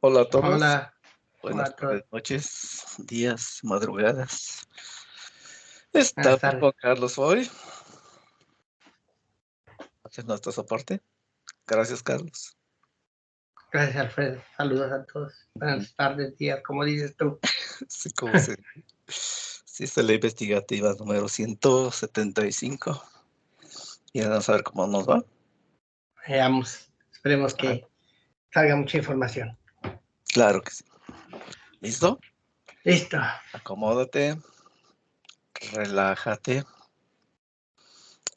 Hola a todos, Hola, hola buenas a todos. tardes, noches, días, madrugadas. Está Buenas tardes. Juan Carlos hoy, hace nuestro soporte. Gracias, Carlos. Gracias, Alfredo. Saludos a todos. Ujú. Buenas tardes, días, como dices tú. Sí, como se sí, es la investigativa número 175. Y vamos a ver cómo nos va. Veamos, esperemos Ah, que salga mucha información. claro que sí. ¿Listo? Listo. Acomódate, relájate.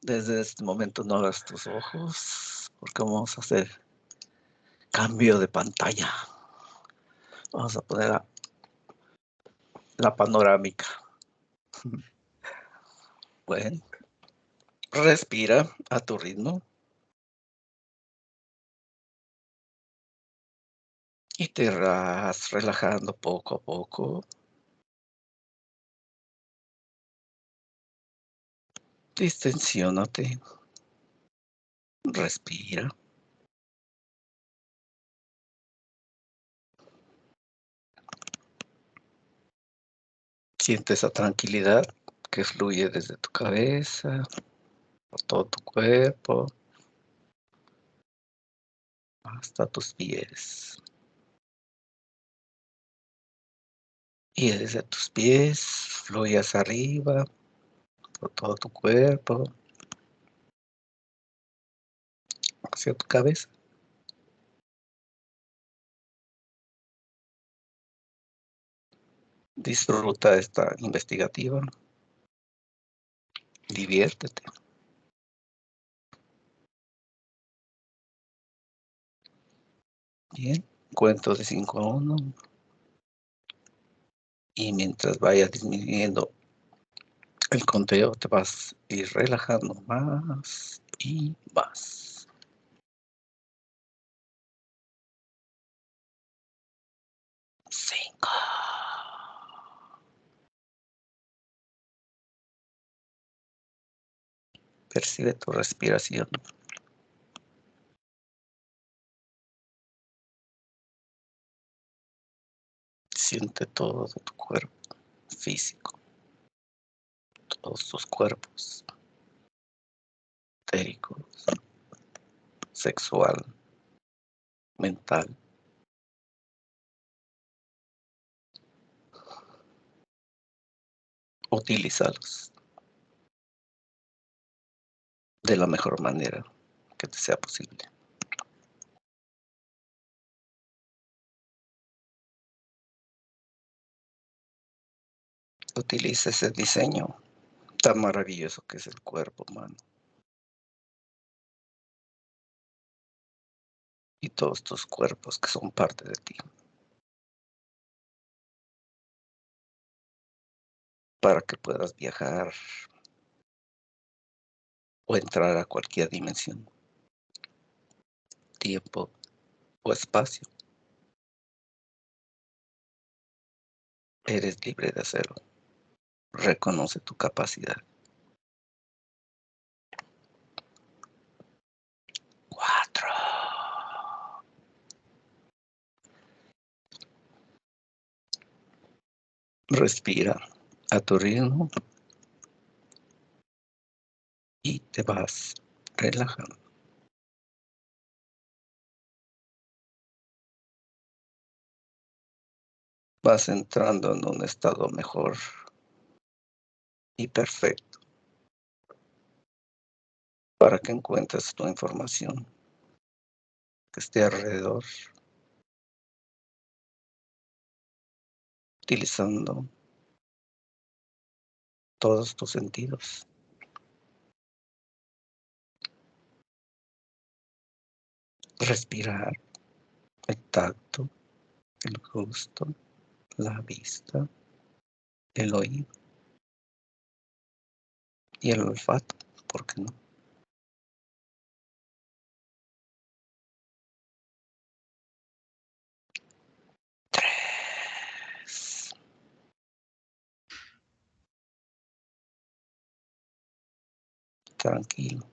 Desde este momento no abras tus ojos, porque vamos a hacer cambio de pantalla. Vamos a poner la panorámica. Bueno, respira a tu ritmo y te vas relajando poco a poco. Distensiónate, respira. Siente esa tranquilidad que fluye desde tu cabeza, por todo tu cuerpo, hasta tus pies. Y desde tus pies fluye hacia arriba, por todo tu cuerpo, hacia tu cabeza. Disfruta esta investigativa, diviértete. Bien, cuento de 5 a 1 y mientras vaya disminuyendo el conteo, te vas a ir relajando más y más. 5. Percibe tu respiración. Siente todo tu cuerpo físico, todos tus cuerpos etéricos, sexual, mental. Utilízalos de la mejor manera que te sea posible. Utiliza ese diseño tan maravilloso que es el cuerpo humano y todos tus cuerpos que son parte de ti, para que puedas viajar o entrar a cualquier dimensión, tiempo o espacio. Eres libre de hacerlo. Reconoce tu capacidad. 4. Respira a tu ritmo y te vas relajando. Vas entrando en un estado mejor y perfecto para que encuentres tu información que esté alrededor, utilizando todos tus sentidos. Respirar, el tacto, el gusto, la vista, el oído y el olfato, ¿por qué no? 3. Tranquilo.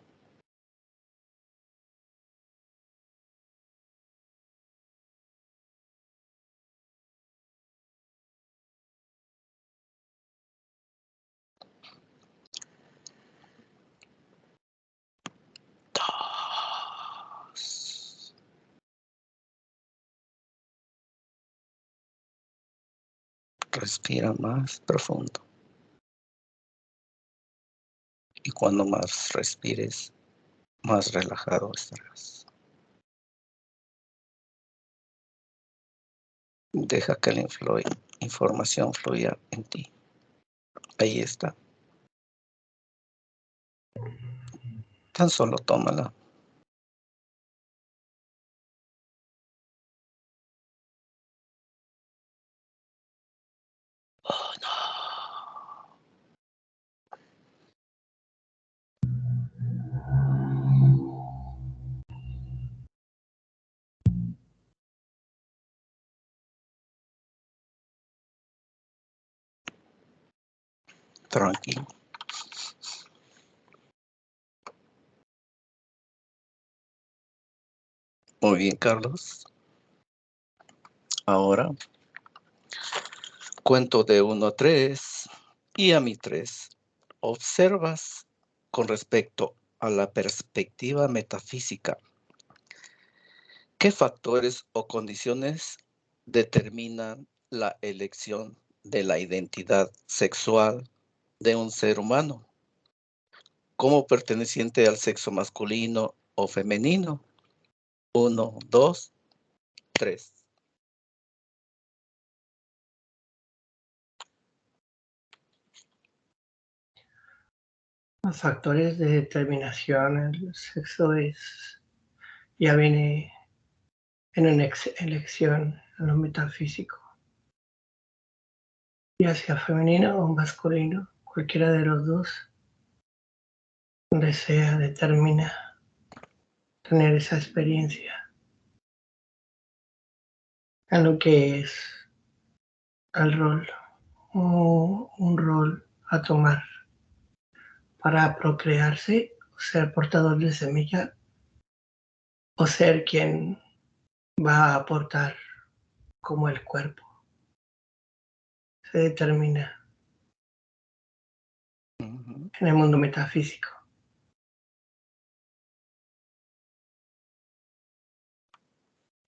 Respira más profundo. Y cuando más respires, más relajado estarás. Deja que la información fluya en ti. Ahí está. Tan solo tómala. Oh, no. Tranquilo. Muy bien, Carlos. Ahora cuento de 1 a 3 y a mi 3 observas con respecto a la perspectiva metafísica. ¿Qué factores o condiciones determinan la elección de la identidad sexual de un ser humano como perteneciente al sexo masculino o femenino? 1, 2, 3. Los factores de determinación, el sexo ya viene en una elección en lo metafísico, ya sea femenino o masculino, cualquiera de los dos determina tener esa experiencia en lo que es el rol o un rol a tomar para procrearse, o ser portador de semilla, o ser quien va a aportar como el cuerpo. Se determina en el mundo metafísico.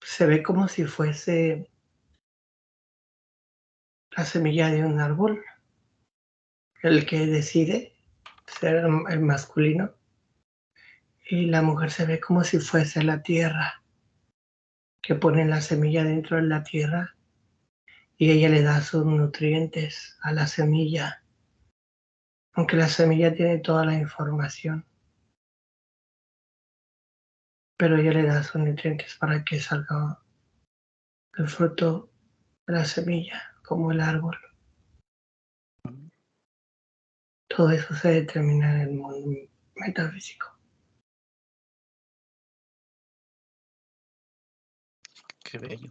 Se ve como si fuese la semilla de un árbol, el que decide ser el masculino, y la mujer se ve como si fuese la tierra, que pone la semilla dentro de la tierra y ella le da sus nutrientes a la semilla, aunque la semilla tiene toda la información, pero ella le da sus nutrientes para que salga el fruto de la semilla, como el árbol. Todo eso se determina en el mundo metafísico. Qué bello.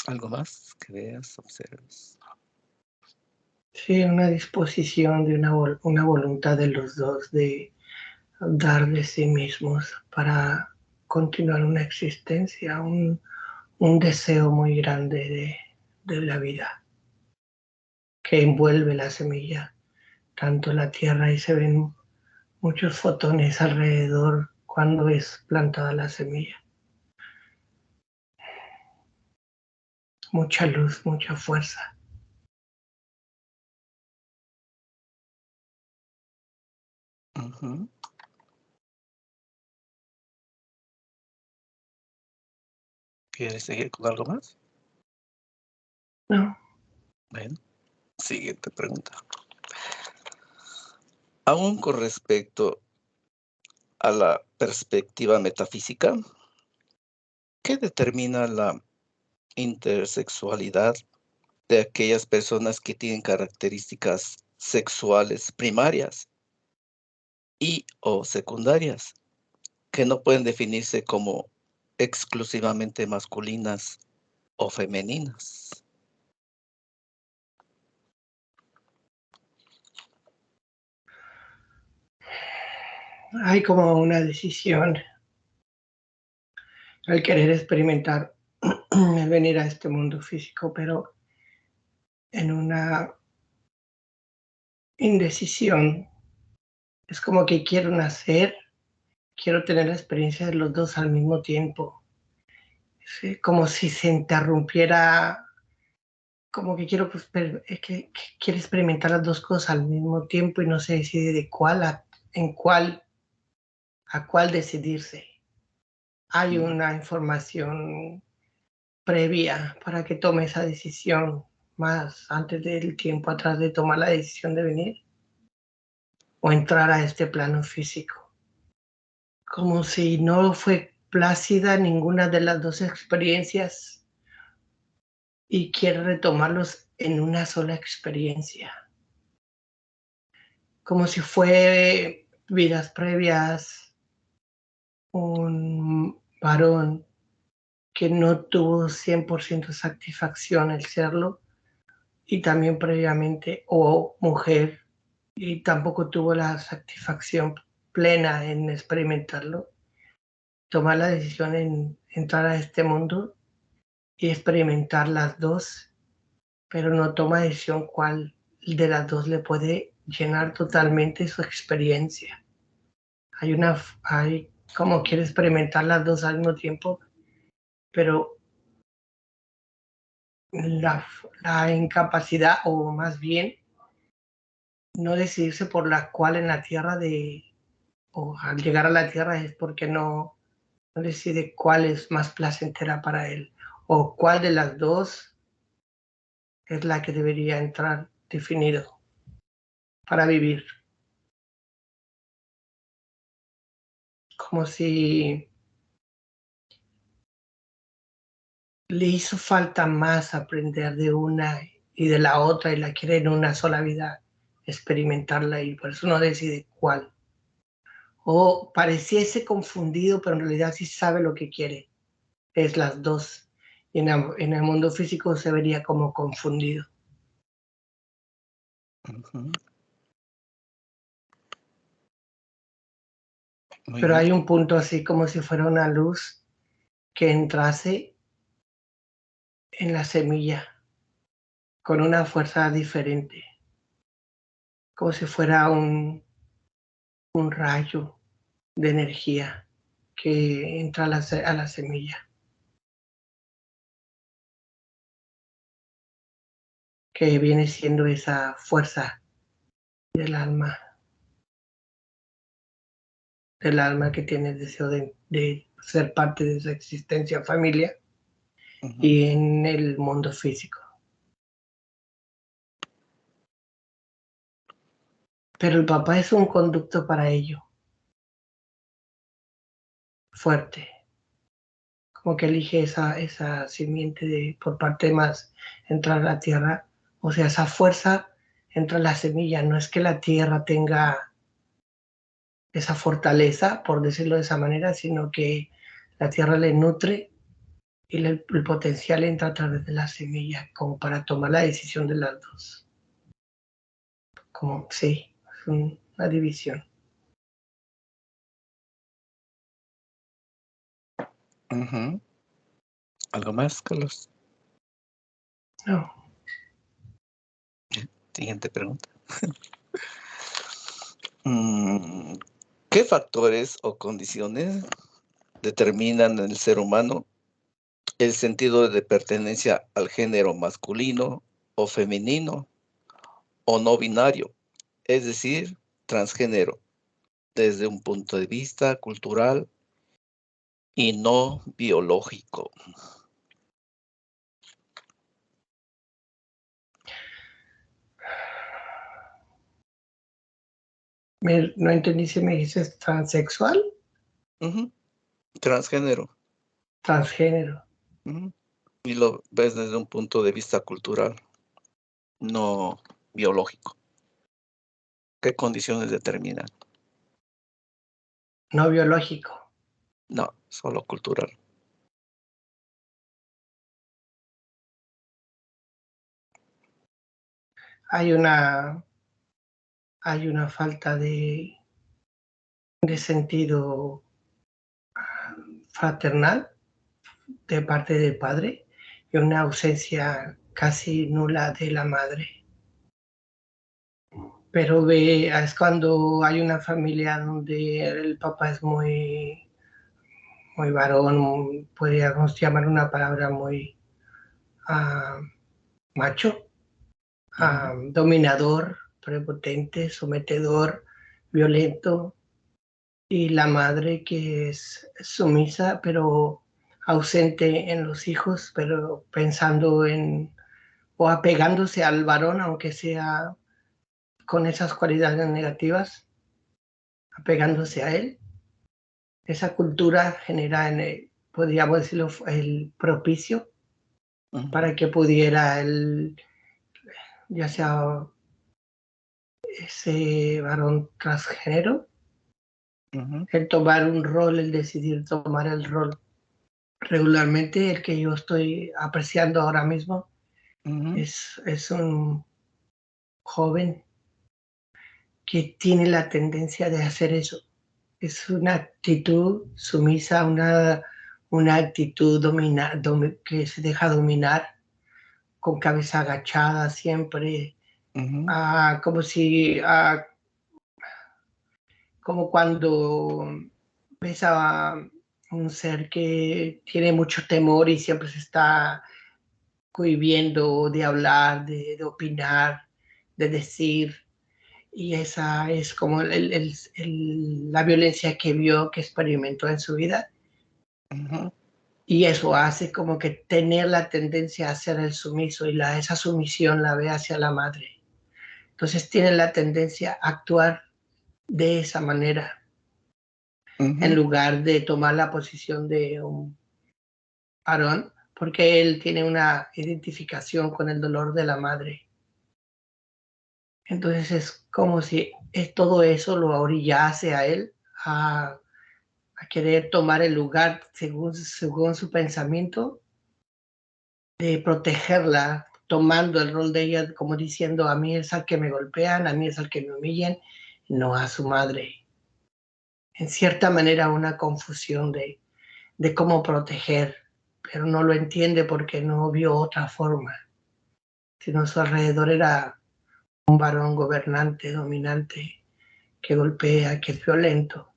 ¿Algo más que veas, observes? Sí, una disposición de una voluntad de los dos de dar de sí mismos para continuar una existencia, un deseo muy grande de la vida que envuelve la semilla, tanto la tierra, y se ven muchos fotones alrededor cuando es plantada la semilla. Mucha luz, mucha fuerza. Uh-huh. ¿Quieres seguir con algo más? No. Bueno, siguiente pregunta. Aún con respecto a la perspectiva metafísica, ¿qué determina la intersexualidad de aquellas personas que tienen características sexuales primarias y o secundarias, que no pueden definirse como exclusivamente masculinas o femeninas? Hay como una decisión, el querer experimentar, el venir a este mundo físico, pero en una indecisión. Es como que quiero nacer, quiero tener la experiencia de los dos al mismo tiempo. ¿Sí? Como si se interrumpiera como que quiero, pues, que quiere experimentar las dos cosas al mismo tiempo y no se decide de a cuál decidirse. Hay Mm, una información previa para que tome esa decisión más antes del tiempo atrás de tomar la decisión de venir o entrar a este plano físico. Como si no fue plácida ninguna de las dos experiencias y quiere retomarlos en una sola experiencia. Como si fue vidas previas, un varón que no tuvo 100% satisfacción el serlo, y también previamente, o mujer, y tampoco tuvo la satisfacción plena en experimentarlo, tomar la decisión en entrar a este mundo y experimentar las dos, pero no toma decisión cuál de las dos le puede llenar totalmente su experiencia. Hay como quiere experimentar las dos al mismo tiempo, pero la, la incapacidad, o más bien no decidirse por la cual en la tierra o al llegar a la tierra es porque no decide cuál es más placentera para él o cuál de las dos es la que debería entrar definido para vivir. Como si le hizo falta más aprender de una y de la otra y la quiere en una sola vida experimentarla y por eso no decide cuál. O pareciese confundido, pero en realidad sí sabe lo que quiere. Es las dos. Y en el mundo físico se vería como confundido. ujú. Muy Pero bien. hay un punto así como si fuera una luz que entrase en la semilla con una fuerza diferente, como si fuera un rayo de energía que entra a la semilla, que viene siendo esa fuerza del alma que tiene el deseo de ser parte de su existencia, familia Ujú, y en el mundo físico. Pero el papá es un conducto para ello, fuerte, como que elige esa simiente por parte más entrar a la tierra, o sea, esa fuerza entra en la semilla, no es que la tierra tenga esa fortaleza, por decirlo de esa manera, sino que la tierra le nutre y el potencial entra a través de la semilla, como para tomar la decisión de las dos. Como, sí, es una división. ujú. ¿Algo más, Carlos? No, Siguiente pregunta. Mm, ¿Qué factores o condiciones determinan en el ser humano el sentido de pertenencia al género masculino o femenino o no binario, es decir, transgénero, desde un punto de vista cultural y no biológico? no entendí si me dices transexual, Ujú, transgénero. transgénero. Ujú. Y lo ves desde un punto de vista cultural, no biológico. ¿Qué condiciones determinan? No biológico. No, solo cultural. Hay una, hay una falta de sentido fraternal de parte del padre y una ausencia casi nula de la madre. Pero es cuando hay una familia donde el papá es muy varón, podríamos llamar una palabra muy, uh, macho, Ujú, dominador, prepotente, sometedor, violento, y la madre que es sumisa, pero ausente en los hijos, pero pensando en o apegándose al varón, aunque sea con esas cualidades negativas, apegándose a él. Esa cultura genera, podríamos decirlo, el propicio ujú, para que pudiera él, ya sea ese varón transgénero, ujú, el tomar un rol, el decidir tomar el rol regularmente. El que yo estoy apreciando ahora mismo ujú, es un joven que tiene la tendencia de hacer eso. Es una actitud sumisa, una actitud que se deja dominar, con cabeza agachada siempre, ujú, como si, como cuando ves a un ser que tiene mucho temor y siempre se está cohibiendo de hablar, de opinar, de decir. Y esa es como la violencia que vio, que experimentó en su vida. ujú, Y eso hace como que tener la tendencia a ser el sumiso, y esa sumisión la ve hacia la madre. Entonces tiene la tendencia a actuar de esa manera, en ujú, lugar de tomar la posición de un varón, porque él tiene una identificación con el dolor de la madre. Entonces es como si todo eso lo orillase a él a querer tomar el lugar según su pensamiento, de protegerla, tomando el rol de ella, como diciendo: a mí es al que me golpean, a mí es al que me humillan, no a su madre. En cierta manera una confusión de cómo proteger, pero no lo entiende porque no vio otra forma, sino a su alrededor era un varón gobernante, dominante, que golpea, que es violento,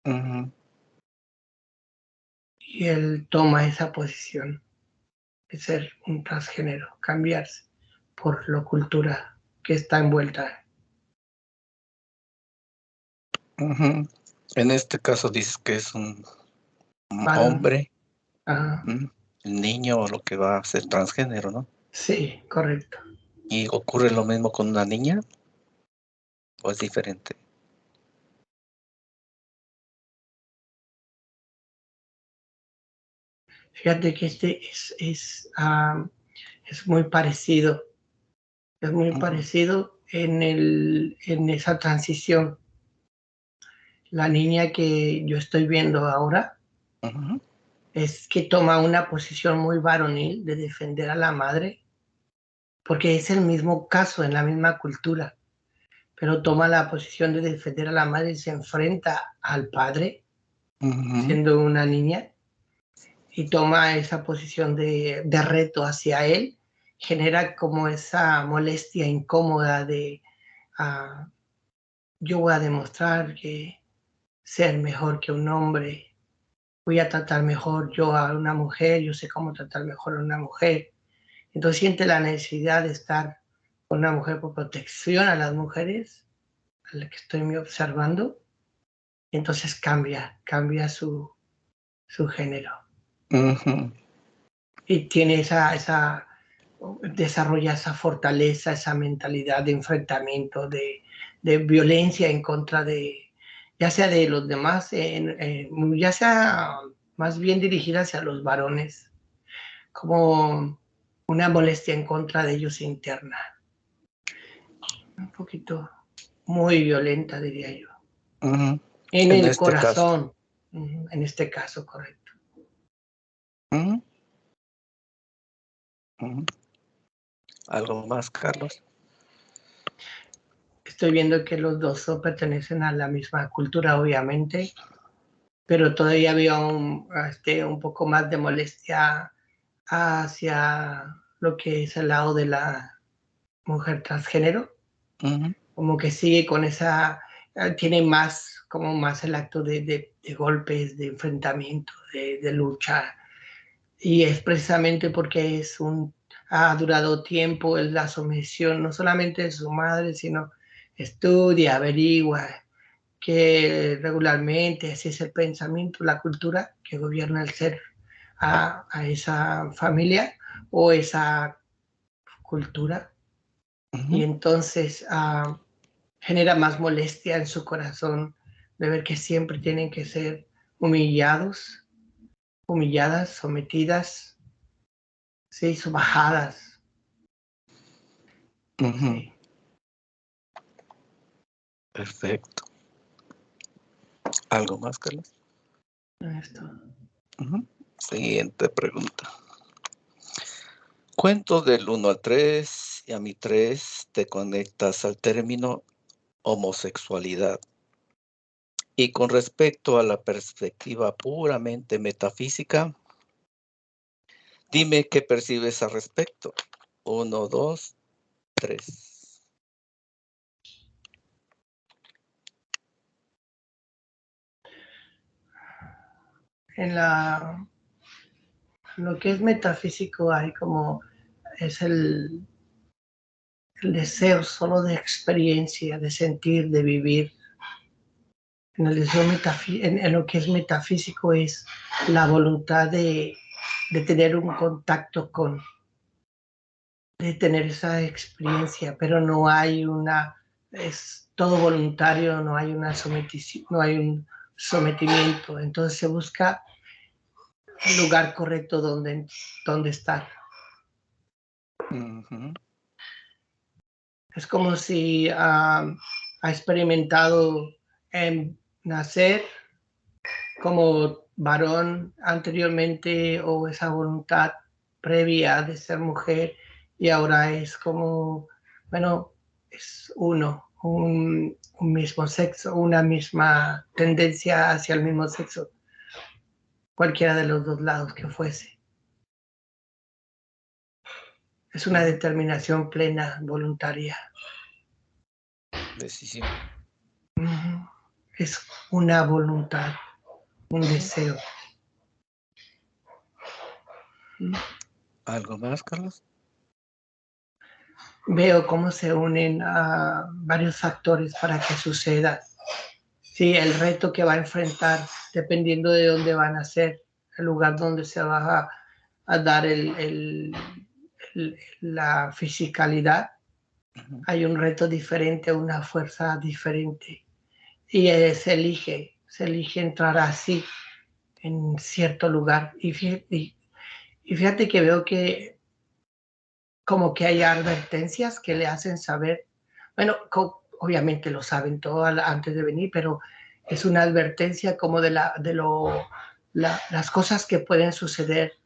ujú. y él toma esa posición de ser un transgénero, cambiarse por la cultura que está envuelta. Ujú. En este caso dices que es un Varón. hombre, Ah, mm, niño o lo que va a ser transgénero, ¿no? sí, correcto. ¿Y ocurre lo mismo con una niña o es diferente? Fíjate que es muy parecido, es muy Ujú, parecido en esa transición. La niña que yo estoy viendo ahora ujú, es que toma una posición muy varonil de defender a la madre, porque es el mismo caso en la misma cultura, pero toma la posición de defender a la madre y se enfrenta al padre ujú, siendo una niña, y toma esa posición de reto hacia él. Genera como esa molestia incómoda de, uh, yo voy a demostrar que ser mejor que un hombre, voy a tratar mejor yo a una mujer, yo sé cómo tratar mejor a una mujer. Entonces siente la necesidad de estar con una mujer por protección a las mujeres, a la que estoy observando, y entonces cambia su género. ujú, Y tiene desarrolla esa fortaleza, esa mentalidad de enfrentamiento, de violencia en contra de, ya sea de los demás, ya sea más bien dirigida hacia los varones, como una molestia en contra de ellos interna, un poquito muy violenta, diría yo, ujú. en En el este caso. corazón, en este caso, correcto. Ujú, ujú. ¿Algo más, Carlos? Estoy viendo que los dos pertenecen a la misma cultura, obviamente, pero todavía había un poco más de molestia hacia lo que es el lado de la mujer transgénero, Ujú, como que sigue con esa, tiene más, como más el acto de golpes, de enfrentamiento, de lucha, y es precisamente porque ha durado tiempo en la sumisión, no solamente de su madre, sino estudia, averigua, que regularmente así es el pensamiento, la cultura que gobierna el ser a esa familia o esa cultura. Y entonces genera más molestia en su corazón de ver que siempre tienen que ser humilladas, sometidas, sí, bajadas. Sí. Perfecto. ¿Algo más, Carlos? Esto. Siguiente pregunta. Cuento del 1 al 3 y a mi 3 te conectas al término homosexualidad. Y con respecto a la perspectiva puramente metafísica, dime qué percibes al respecto. 1, 2, 3. En lo que es metafísico hay como es el deseo solo de experiencia, de sentir, de vivir. En el deseo en lo que es metafísico es la voluntad de tener un contacto con, de tener esa experiencia, pero no hay es todo voluntario, no hay no hay un sometimiento. Entonces se busca el lugar correcto donde estar. Es como si ha experimentado en nacer como varón anteriormente o esa voluntad previa de ser mujer y ahora es como, bueno, es un mismo sexo, una misma tendencia hacia el mismo sexo, cualquiera de los dos lados que fuese. Es una determinación plena, voluntaria. Decisión. Es una voluntad, un deseo. ¿Algo más, Carlos? Veo cómo se unen a varios factores para que suceda. Sí, el reto que va a enfrentar, dependiendo de dónde van a ser, el lugar donde se va a dar la fisicalidad, hay un reto diferente, una fuerza diferente. Y se elige entrar así en cierto lugar. Y fíjate que veo que como que hay advertencias que le hacen saber, bueno, obviamente lo saben todo antes de venir, pero es una advertencia como de las cosas que pueden suceder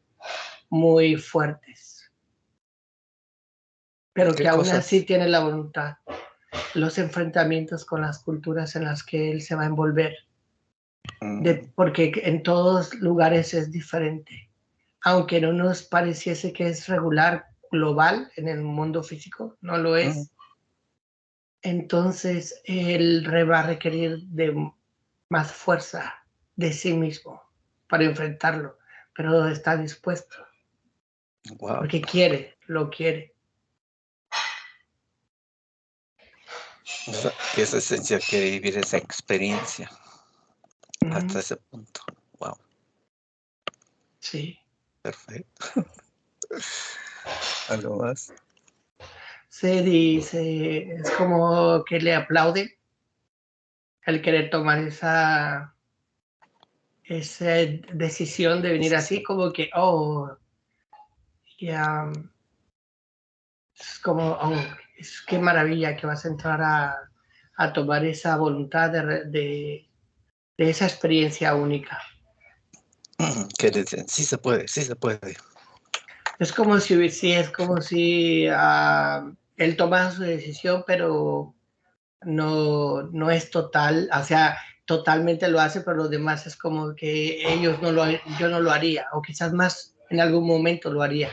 muy fuertes, pero que aún así tiene la voluntad, los enfrentamientos con las culturas en las que él se va a envolver, porque en todos lugares es diferente, aunque no nos pareciese que es regular, global en el mundo físico, no lo es. Entonces él va a requerir de más fuerza de sí mismo para enfrentarlo, pero está dispuesto. Wow. Porque lo quiere. O sea, que es esencial que vivir esa experiencia hasta ese punto. Wow. Sí. Perfecto. ¿Algo más? Se dice, es como que le aplaude el querer tomar esa decisión de venir así, como que, ya, es como, qué maravilla que vas a entrar a tomar esa voluntad de esa experiencia única. Que dicen, sí se puede, sí se puede. Es como si él toma su decisión, pero no es total, o sea, totalmente lo hace, pero los demás es como que yo no lo haría, o quizás más en algún momento lo haría.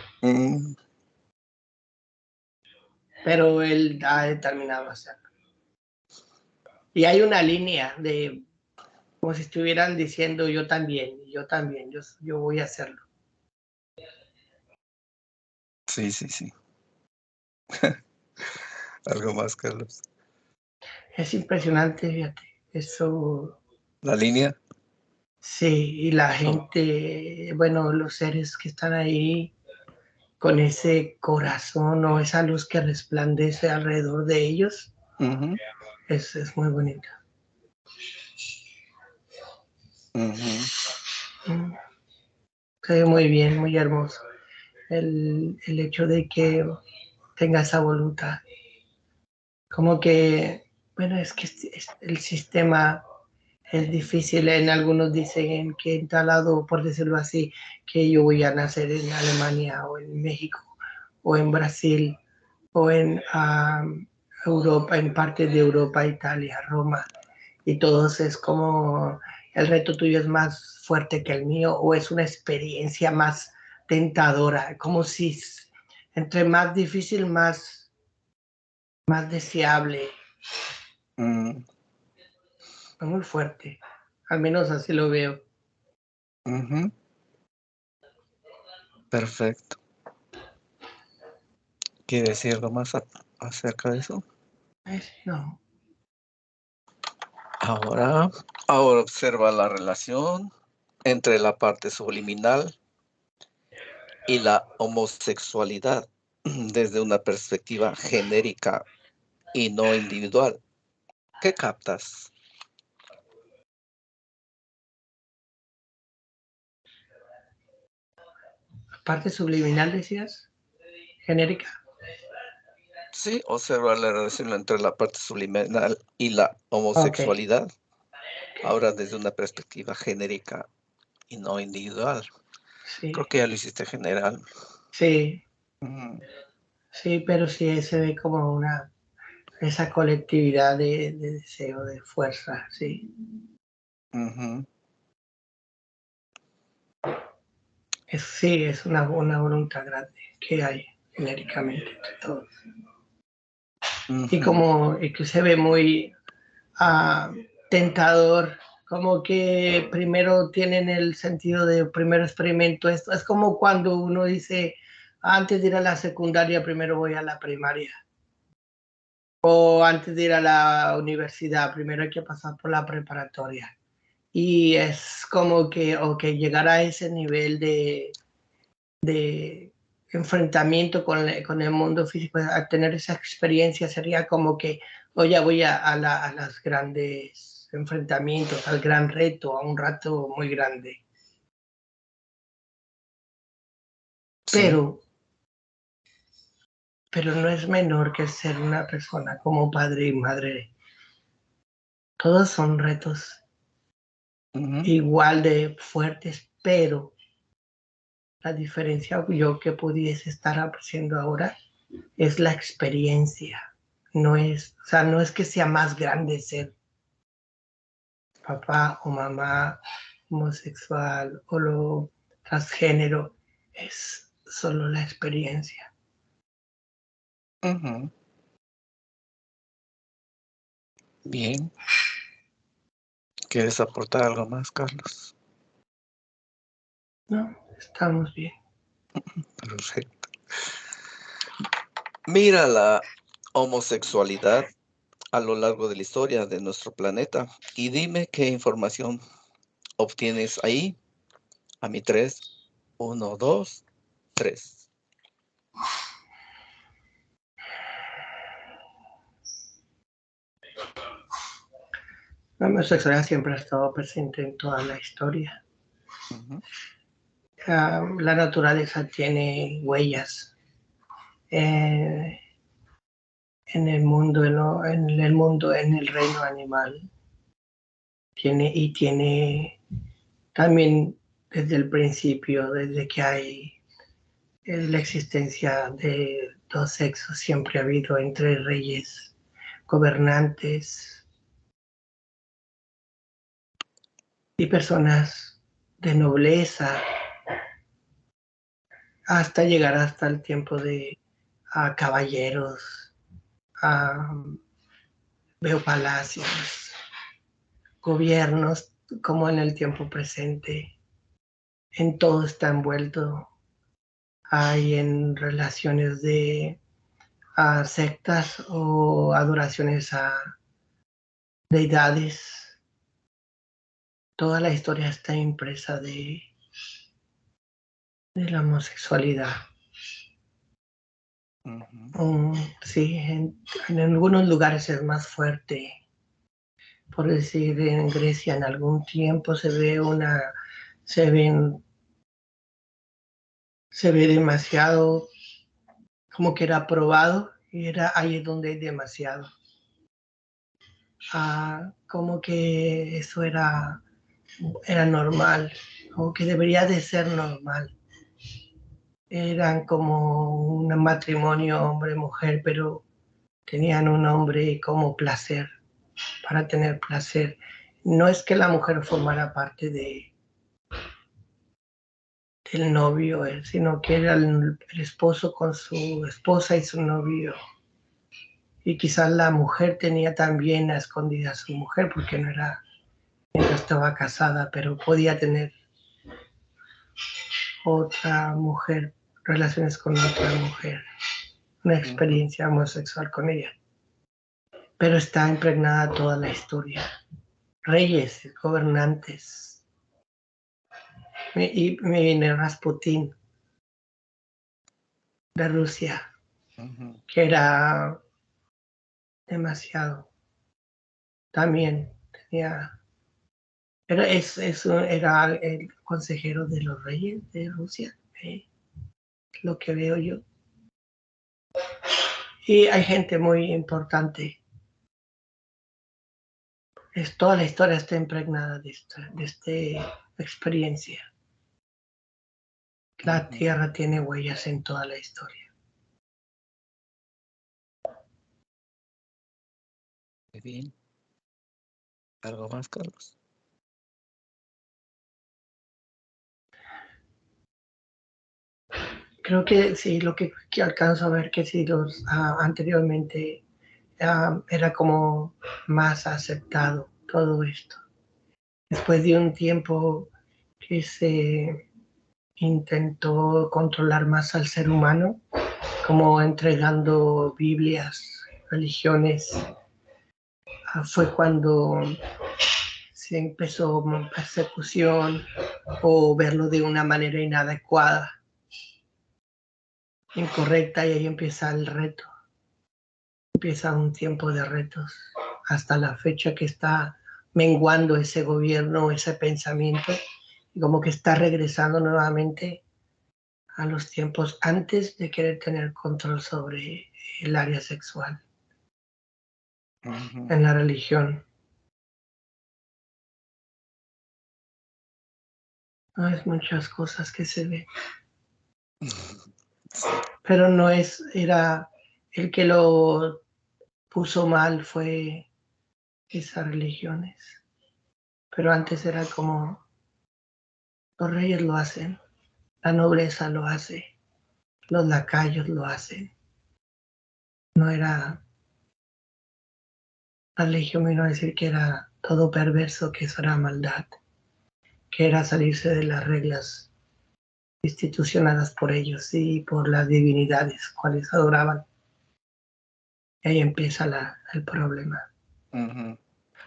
Pero él ha determinado hacerlo. Y hay una línea de, como si estuvieran diciendo yo también, yo voy a hacerlo. Sí, sí, sí. Algo más, Carlos. Es impresionante, fíjate. Eso, La línea. sí, y la Oh, gente, bueno, los seres que están ahí con ese corazón o esa luz que resplandece alrededor de ellos, ujú, es muy bonito. ujú, Se ve muy bien, muy hermoso. El hecho de que tenga esa voluntad. Como que, bueno, es que el sistema es difícil. En algunos dicen que en tal lado, por decirlo así, que yo voy a nacer en Alemania o en México o en Brasil o en Europa, en partes de Europa, Italia, Roma. Y todos es como el reto tuyo es más fuerte que el mío o es una experiencia más tentadora, como si entre más difícil, más deseable, mm, muy fuerte. Al menos así lo veo. ujú. Perfecto. ¿Quiere decir algo más acerca de eso? No, Ahora observa la relación entre la parte subliminal y la homosexualidad desde una perspectiva genérica y no individual. ¿Qué captas? parte subliminal decías, genérica. Sí, observa la relación entre la parte subliminal y la Ok, homosexualidad, ok. ahora desde una perspectiva genérica y no individual. Sí, Creo que ya lo hiciste general. sí, Ujú, sí, pero sí se ve como esa colectividad de deseo, de fuerza, sí. ujú, Sí, es una voluntad grande que hay genéricamente entre todos. ujú. Y que se ve muy uh, tentador, como que primero tienen el sentido de primero experimento esto. Es como cuando uno dice, antes de ir a la secundaria, primero voy a la primaria. O antes de ir a la universidad, primero hay que pasar por la preparatoria. Y es como que, ok, llegar a ese nivel de enfrentamiento con el mundo físico, a tener esa experiencia sería como que, oye, ya voy a las grandes enfrentamientos, al gran reto, a un rato muy grande. Sí. Pero, pero no es menor que ser una persona como padre y madre. Todos son retos Ujú, igual de fuertes, pero la diferencia yo que pudiese estar haciendo ahora es la experiencia. No es, o sea, no es que sea más grande ser papá o mamá homosexual o lo transgénero, es solo la experiencia. ujú. Bien. ¿Quieres aportar algo más, Carlos? No, estamos bien. Perfecto. Mira la homosexualidad a lo largo de la historia de nuestro planeta y dime qué información obtienes ahí. A mi 3, 1, 2, 3. La homosexualidad siempre ha estado presente en toda la historia. Ujú, La naturaleza tiene huellas eh, en el mundo, en el reino animal. Tiene también desde el principio, desde que hay la existencia de dos sexos, siempre ha habido entre reyes, gobernantes y personas de nobleza, hasta llegar hasta el tiempo de caballeros, a, veo palacios, gobiernos, como en el tiempo presente, en todo está envuelto hay en relaciones de sectas o adoraciones a deidades. Toda la historia está impresa de la homosexualidad. Sí, en algunos lugares es más fuerte. Por decir, en Grecia en algún tiempo se ve demasiado, como que era aprobado, y era ahí donde hay demasiado. Como que eso era normal, como que debería de ser normal. Eran como un matrimonio hombre-mujer, pero tenían un hombre como placer, para tener placer. No es que la mujer formara parte del novio, sino que era el esposo con su esposa y su novio. Y quizás la mujer tenía también a escondida a su mujer, porque no estaba casada, pero podía tener otra mujer, relaciones con otra mujer, una experiencia homosexual con ella. Pero está impregnada toda la historia. Reyes, gobernantes. Y me viene Rasputín de Rusia, que era demasiado. También tenía. Era el consejero de los reyes de Rusia, lo que veo yo. Y hay gente muy importante. Toda la historia está impregnada de esta experiencia. La tierra tiene huellas en toda la historia. Muy bien. ¿Algo más, Carlos? Creo que sí, lo que alcanzo a ver que sí, anteriormente era como más aceptado todo esto. Después de un tiempo que se intentó controlar más al ser humano, como entregando Biblias, religiones, fue cuando se empezó persecución o verlo de una manera inadecuada, incorrecta, y ahí empieza el reto. Empieza un tiempo de retos hasta la fecha que está menguando ese gobierno, ese pensamiento, y como que está regresando nuevamente a los tiempos antes de querer tener control sobre el área sexual en la religión. No es muchas cosas que se ven. Pero no era el que lo puso mal fue esas religiones. Pero antes era como los reyes lo hacen, la nobleza lo hace, los lacayos lo hacen. No era, la religión me iba a decir que era todo perverso, que eso era maldad, que era salirse de las reglas institucionadas por ellos y por las divinidades cuales adoraban. Y ahí empieza el problema.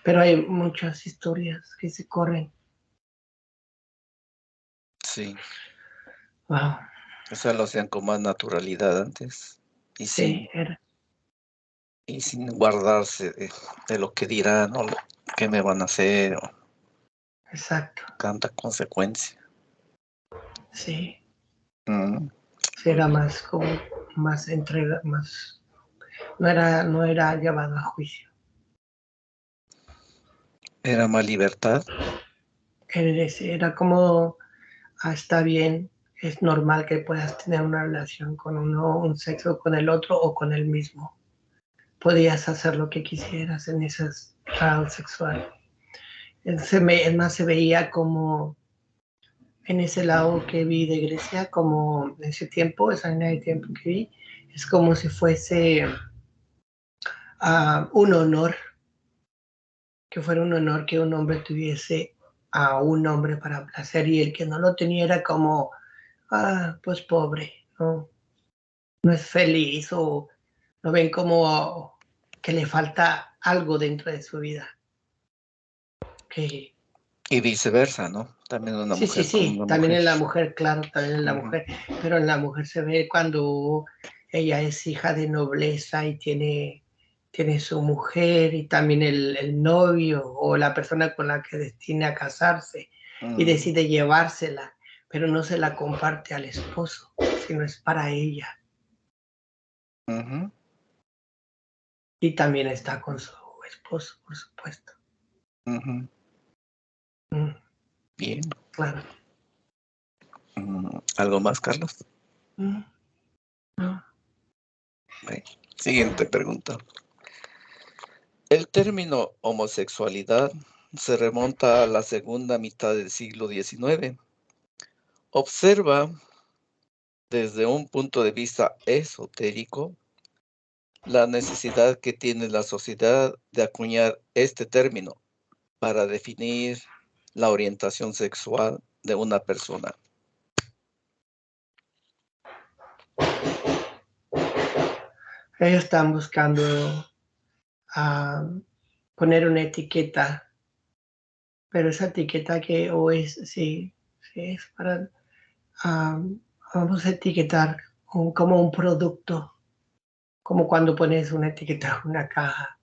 Pero hay muchas historias que se corren. Sí. Wow. O sea, lo hacían con más naturalidad antes. Y Sí, sin guardarse de lo que dirán o qué me van a hacer o exacto. tanta consecuencia. Sí. Mm. Sí, era más como más entrega, más no era llevado a juicio. Era más libertad. Era como, está bien, es normal que puedas tener una relación con uno, un sexo con el otro o con el mismo. Podías hacer lo que quisieras en ese grado sexual. Es más, se veía como en ese lado que vi de Grecia, como en ese tiempo, esa línea de tiempo que vi, es como si fuese un honor, que fuera un honor que un hombre tuviese a un hombre para placer, y el que no lo tenía era como, pues pobre, no, no es feliz o lo ven como que le falta algo dentro de su vida. Que Y viceversa, ¿no? También una sí, sí, mujer con sí, una también mujer. en la mujer, claro, también en la Ujú, mujer, pero en la mujer se ve cuando ella es hija de nobleza y tiene su mujer y también el novio o la persona con la que destina a casarse y mm, decide llevársela, pero no se la comparte al esposo, sino es para ella. ujú, Y también está con su esposo, por supuesto. ujú. Mm, Bien. claro. ¿Algo más, Carlos? Mm, no. Bien. Siguiente pregunta. El término homosexualidad se remonta a la segunda mitad del siglo XIX. Observa desde un punto de vista esotérico la necesidad que tiene la sociedad de acuñar este término para definir la orientación sexual de una persona. Ellos están buscando poner una etiqueta, pero esa etiqueta que o es, sí, sí es para, vamos a etiquetar como un producto, como cuando pones una etiqueta en una caja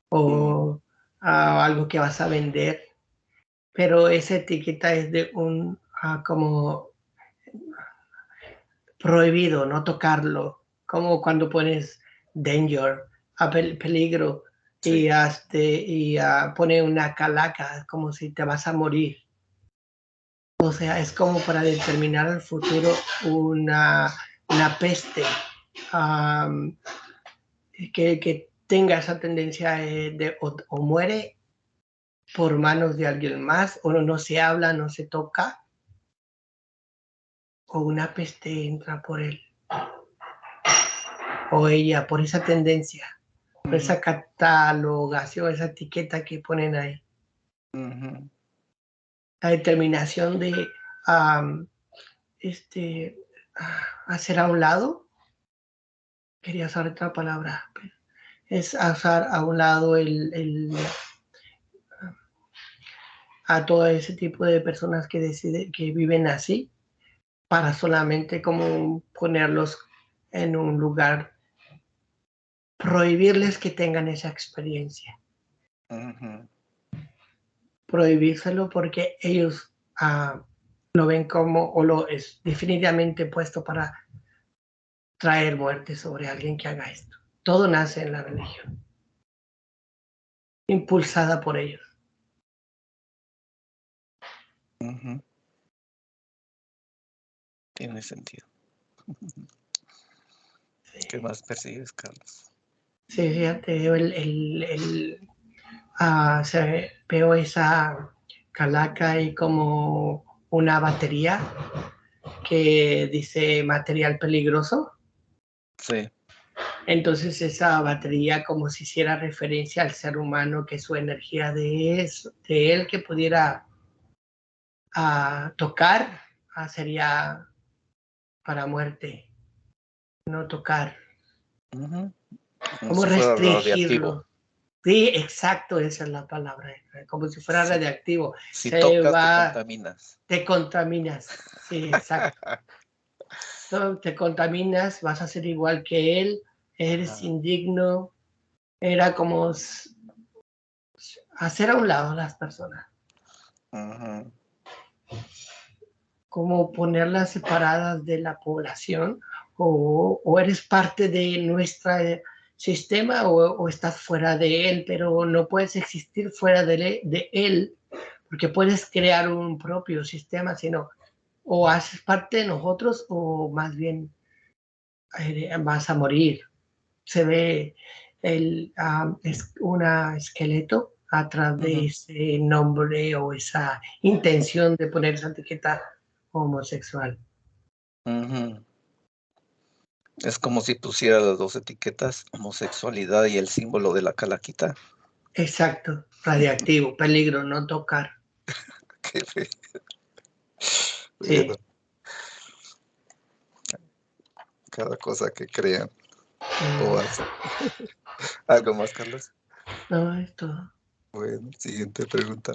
Mm, o algo que vas a vender, pero esa etiqueta es de un, como prohibido, no tocarlo, como cuando pones danger, peligro, sí. y pone una calaca, como si te vas a morir. O sea, es como para determinar el futuro una peste um, que tenga esa tendencia de o muere por manos de alguien más, o no se habla, no se toca, o una peste entra por él o ella, por esa tendencia, por Ujú, esa catalogación, esa etiqueta que ponen ahí. ujú, La determinación de um, este, hacer a un lado, quería usar otra palabra, es hacer a un lado a todo ese tipo de personas que deciden, que viven así, para solamente como ponerlos en un lugar, prohibirles que tengan esa experiencia, ujú, prohibírselo porque ellos lo ven como, o lo es definitivamente puesto para traer muerte sobre alguien que haga esto. Todo nace en la religión, impulsada por ellos. ujú. Tiene sentido. Sí, ¿Qué más persigues, Carlos? sí, fíjate, veo esa calaca ahí como una batería que dice material peligroso. Sí. Entonces esa batería como si hiciera referencia al ser humano, que su energía de eso, de él que pudiera tocar, sería para muerte, no tocar, Ujú. Como como si fuera radiactivo. restringirlo. Sí, exacto, esa es la palabra, como si fuera Si, radiactivo. si Se tocas, te va, contaminas. te contaminas, sí, exacto. Te contaminas, vas a ser igual que él, eres Ah, indigno, era como hacer a un lado a las personas, ujú, como ponerlas separadas de la población o eres parte de nuestro sistema o estás fuera de él, pero no puedes existir fuera de él porque puedes crear un propio sistema, sino o haces parte de nosotros o más bien vas a morir. Se ve es un esqueleto atrás de ujú, ese nombre o esa intención de poner esa etiqueta homosexual. ujú. Es como si pusiera las dos etiquetas, homosexualidad y el símbolo de la calaquita. Exacto, radiactivo, peligro, no tocar. Qué fe- Sí, Bueno, cada cosa que crean o hacen. ¿Algo más, Carlos? No, es todo. Bueno, siguiente pregunta.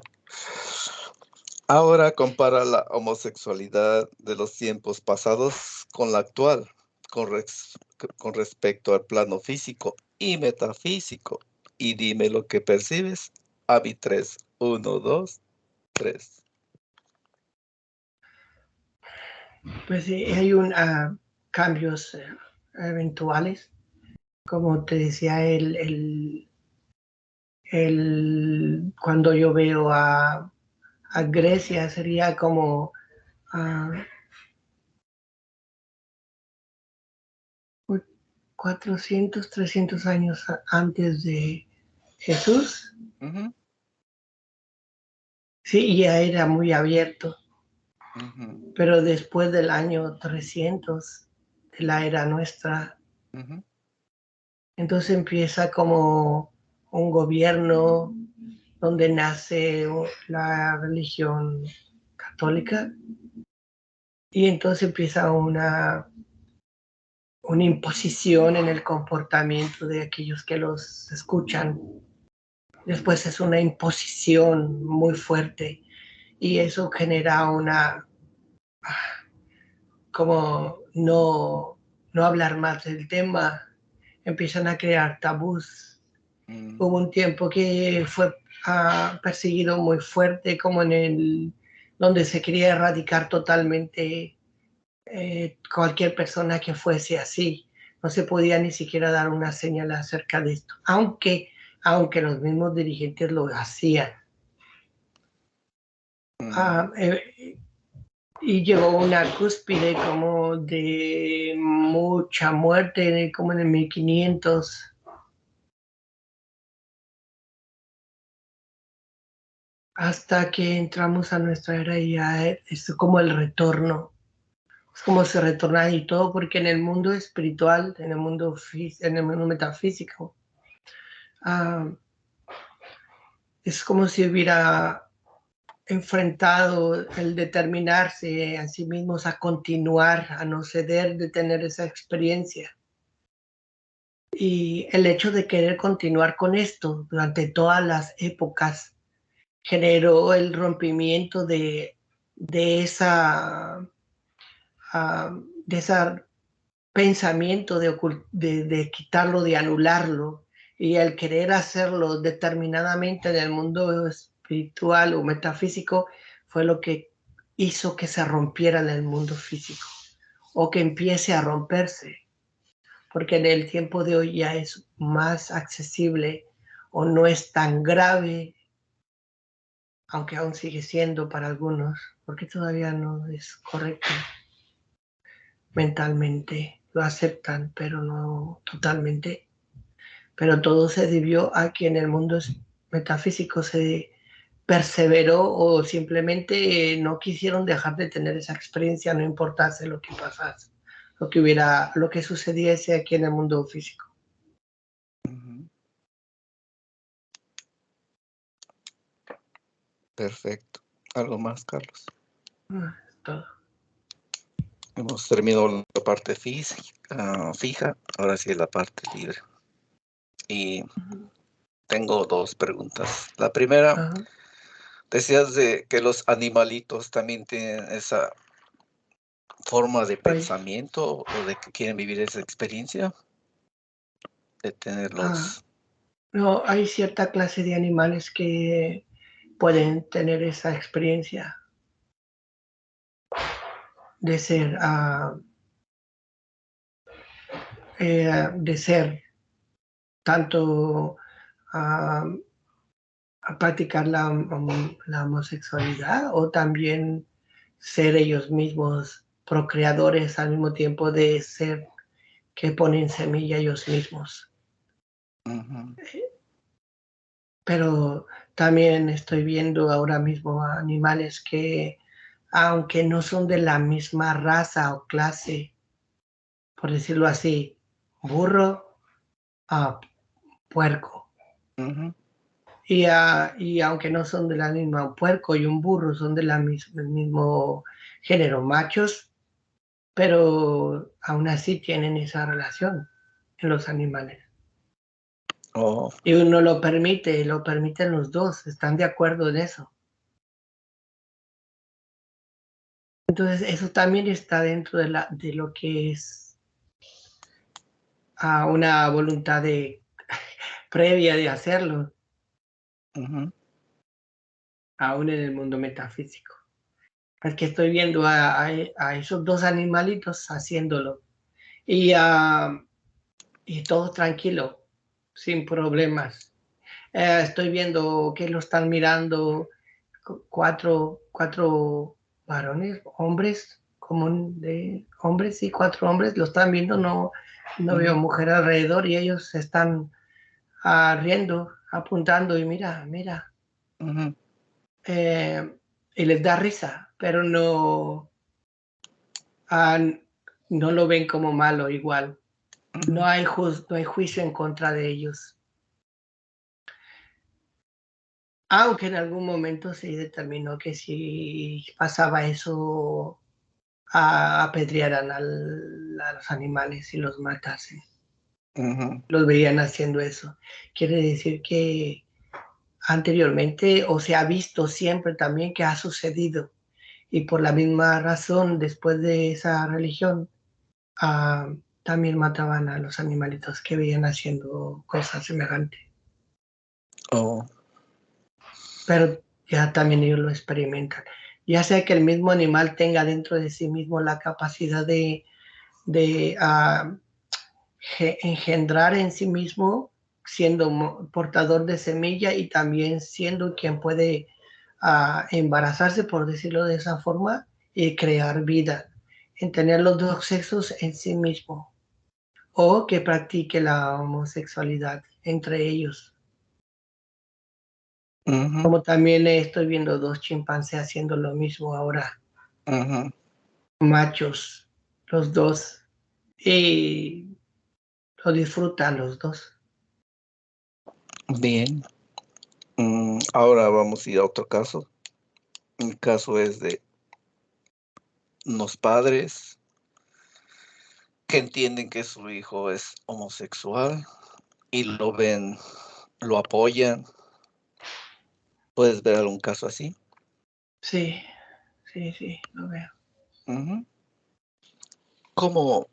Ahora compara la homosexualidad de los tiempos pasados con la actual, con respecto al plano físico y metafísico. Y dime lo que percibes. Avi 3, 1, 2, 3. Pues sí, hay cambios eventuales. Como te decía, cuando yo veo a Grecia sería como 400, 300 años antes de Jesús. Ujú, Sí, ya era muy abierto, ujú, pero después del año 300 de la era nuestra, ujú, entonces empieza como un gobierno donde nace la religión católica y entonces empieza una imposición en el comportamiento de aquellos que los escuchan. Después es una imposición muy fuerte y eso genera como no hablar más del tema, empiezan a crear tabús. Hubo mm, un tiempo que fue perseguido muy fuerte, como donde se quería erradicar totalmente cualquier persona que fuese así. No se podía ni siquiera dar una señal acerca de esto, aunque los mismos dirigentes lo hacían. mm, Ah, y llegó una cúspide como de mucha muerte, como en el 1500, hasta que entramos a nuestra era y ya es como el retorno, es como se retorna y todo, porque en el mundo espiritual, en el mundo metafísico, uh, es como si hubiera enfrentado el determinarse a sí mismos a continuar, a no ceder, de tener esa experiencia. Y el hecho de querer continuar con esto durante todas las épocas generó el rompimiento de esa de ese pensamiento de quitarlo, de anularlo, y el querer hacerlo determinadamente en el mundo espiritual o metafísico fue lo que hizo que se rompiera en el mundo físico o que empiece a romperse, porque en el tiempo de hoy ya es más accesible o no es tan grave, aunque aún sigue siendo para algunos, porque todavía no es correcto mentalmente, lo aceptan, pero no totalmente. Pero todo se debió a que en el mundo metafísico se perseveró o simplemente no quisieron dejar de tener esa experiencia, no importase lo que pasase, lo que sucediese aquí en el mundo físico. ujú. Perfecto. ¿Algo más, Carlos? Todo. Hemos terminado la parte fija, ahora sí la parte libre. Y tengo dos preguntas. La primera, Ajá. decías de que los animalitos también tienen esa forma de Pues, pensamiento o de que quieren vivir esa experiencia de ah, tenerlos. no, hay cierta clase de animales que pueden tener esa experiencia de ser, de ser tanto a, a practicar la homosexualidad o también ser ellos mismos procreadores al mismo tiempo de ser que ponen semilla ellos mismos. Ujú, Pero también estoy viendo ahora mismo animales que, aunque no son de la misma raza o clase, por decirlo así, burro a puerco. ujú, Y aunque no son de la misma, un puerco y un burro son del mismo género, machos, pero aún así tienen esa relación en los animales. Oh. Y uno lo permiten los dos, están de acuerdo en eso. Entonces, eso también está dentro de lo que es una voluntad previa de hacerlo, aún en el mundo metafísico. Es que estoy viendo a esos dos animalitos haciéndolo y todo tranquilo, sin problemas. Estoy viendo que lo están mirando cuatro varones, hombres, hombres y 4 hombres, lo están viendo, no veo mujer alrededor y ellos se están riendo, apuntando y mira, y les da risa, pero no lo ven como malo igual. No hay juicio en contra de ellos. Aunque en algún momento se determinó que si pasaba eso, apedrearan a los animales y los matasen. Los veían haciendo eso. Quiere decir que anteriormente, o se ha visto siempre también que ha sucedido. Y por la misma razón, después de esa religión, también mataban a los animalitos que veían haciendo cosas semejantes. Oh. Pero ya también ellos lo experimentan. Ya sea que el mismo animal tenga dentro de sí mismo la capacidad de engendrar en sí mismo, siendo portador de semilla y también siendo quien puede embarazarse, por decirlo de esa forma, y crear vida, en tener los dos sexos en sí mismo, o que practique la homosexualidad entre ellos. Como también estoy viendo 2 chimpancés haciendo lo mismo ahora, machos, los dos, y lo disfrutan los dos. Bien. Ahora vamos a ir a otro caso. El caso es de unos padres que entienden que su hijo es homosexual y lo ven, lo apoyan. ¿Puedes ver algún caso así? Sí, lo veo. ¿Cómo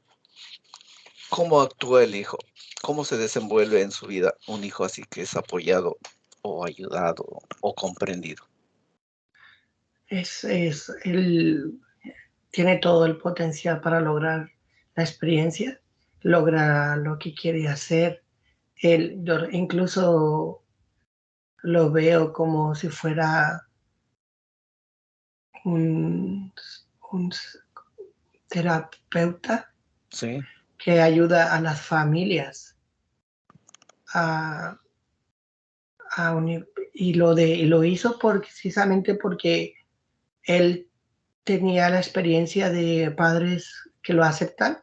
actúa el hijo? ¿Cómo se desenvuelve en su vida un hijo así que es apoyado o ayudado o comprendido? Él tiene todo el potencial para lograr la experiencia, logra lo que quiere hacer. Yo incluso lo veo como si fuera un terapeuta Sí. que ayuda a las familias a, unir. Y lo hizo precisamente porque él tenía la experiencia de padres que lo aceptan,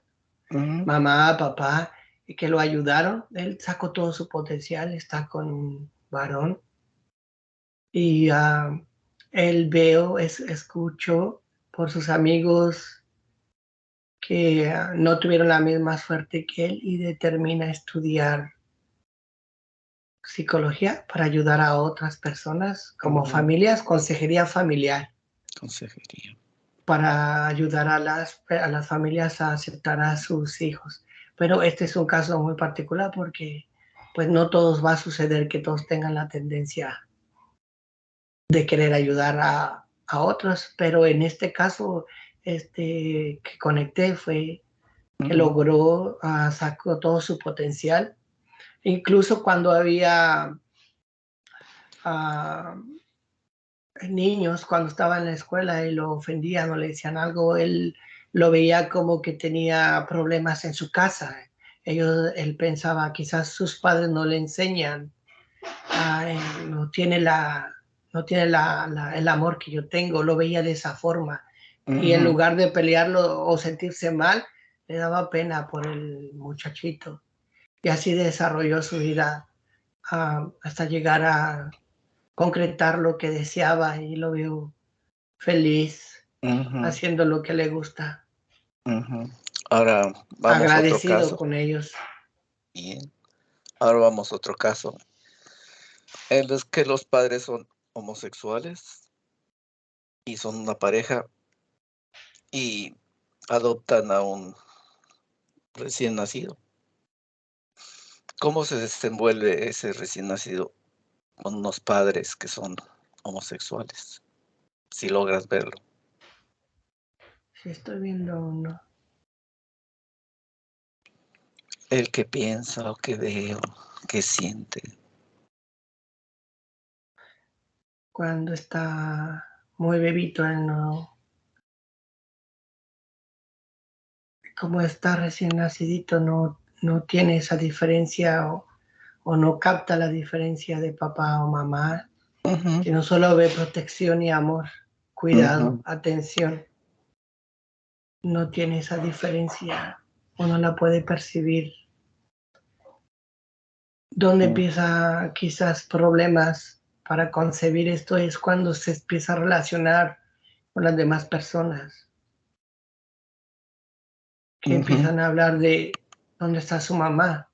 mamá, papá, y que lo ayudaron. Él sacó todo su potencial, está con un varón. Y él escucho por sus amigos que no tuvieron la misma suerte que él y determina estudiar psicología para ayudar a otras personas como familias, consejería familiar. Consejería. Para ayudar a las familias a aceptar a sus hijos. Pero este es un caso muy particular porque pues no todos va a suceder que todos tengan la tendencia de querer ayudar a otros, pero en este caso que conecté fue que logró, sacó todo su potencial, incluso cuando había niños, cuando estaba en la escuela y lo ofendían o le decían algo, él lo veía como que tenía problemas en su casa. Él pensaba, quizás sus padres no le enseñan, no tiene el amor que yo tengo, lo veía de esa forma. Y en lugar de pelearlo o sentirse mal, le daba pena por el muchachito. Y así desarrolló su vida hasta llegar a concretar lo que deseaba y lo veo feliz haciendo lo que le gusta. Ujú. Ahora vamos a otro agradecido caso. con ellos. Bien. Ahora vamos a otro caso. En los que los padres son homosexuales y son una pareja y adoptan a un recién nacido. ¿Cómo se desenvuelve ese recién nacido con unos padres que son homosexuales? Si logras verlo. Sí, estoy viendo uno. El que piensa o que ve o que siente. Cuando está muy bebito, él no, como está recién nacidito, no tiene esa diferencia o no capta la diferencia de papá o mamá, Ujú, sino solo ve protección y amor, cuidado, ujú, atención. No tiene esa diferencia o no la puede percibir. Donde ujú, empieza quizás problemas para concebir esto es cuando se empieza a relacionar con las demás personas, que ujú, empiezan a hablar de dónde está su mamá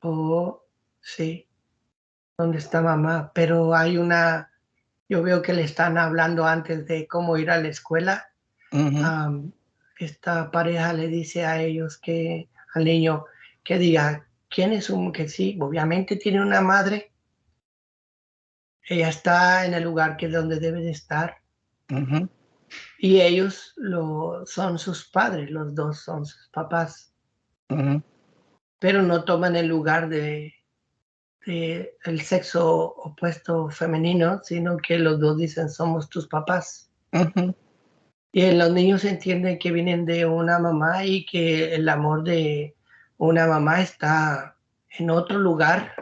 o sí, dónde está mamá, pero hay una, yo veo que le están hablando antes de cómo ir a la escuela. ujú, um, Esta pareja le dice a ellos que al niño que diga quién es un que sí, obviamente tiene una madre, ella está en el lugar que es donde debe de estar ujú, y ellos son sus padres, los dos son sus papás, ujú, pero no toman el lugar de el sexo opuesto femenino, sino que los dos dicen somos tus papás. ujú, Y los niños entienden que vienen de una mamá y que el amor de una mamá está en otro lugar,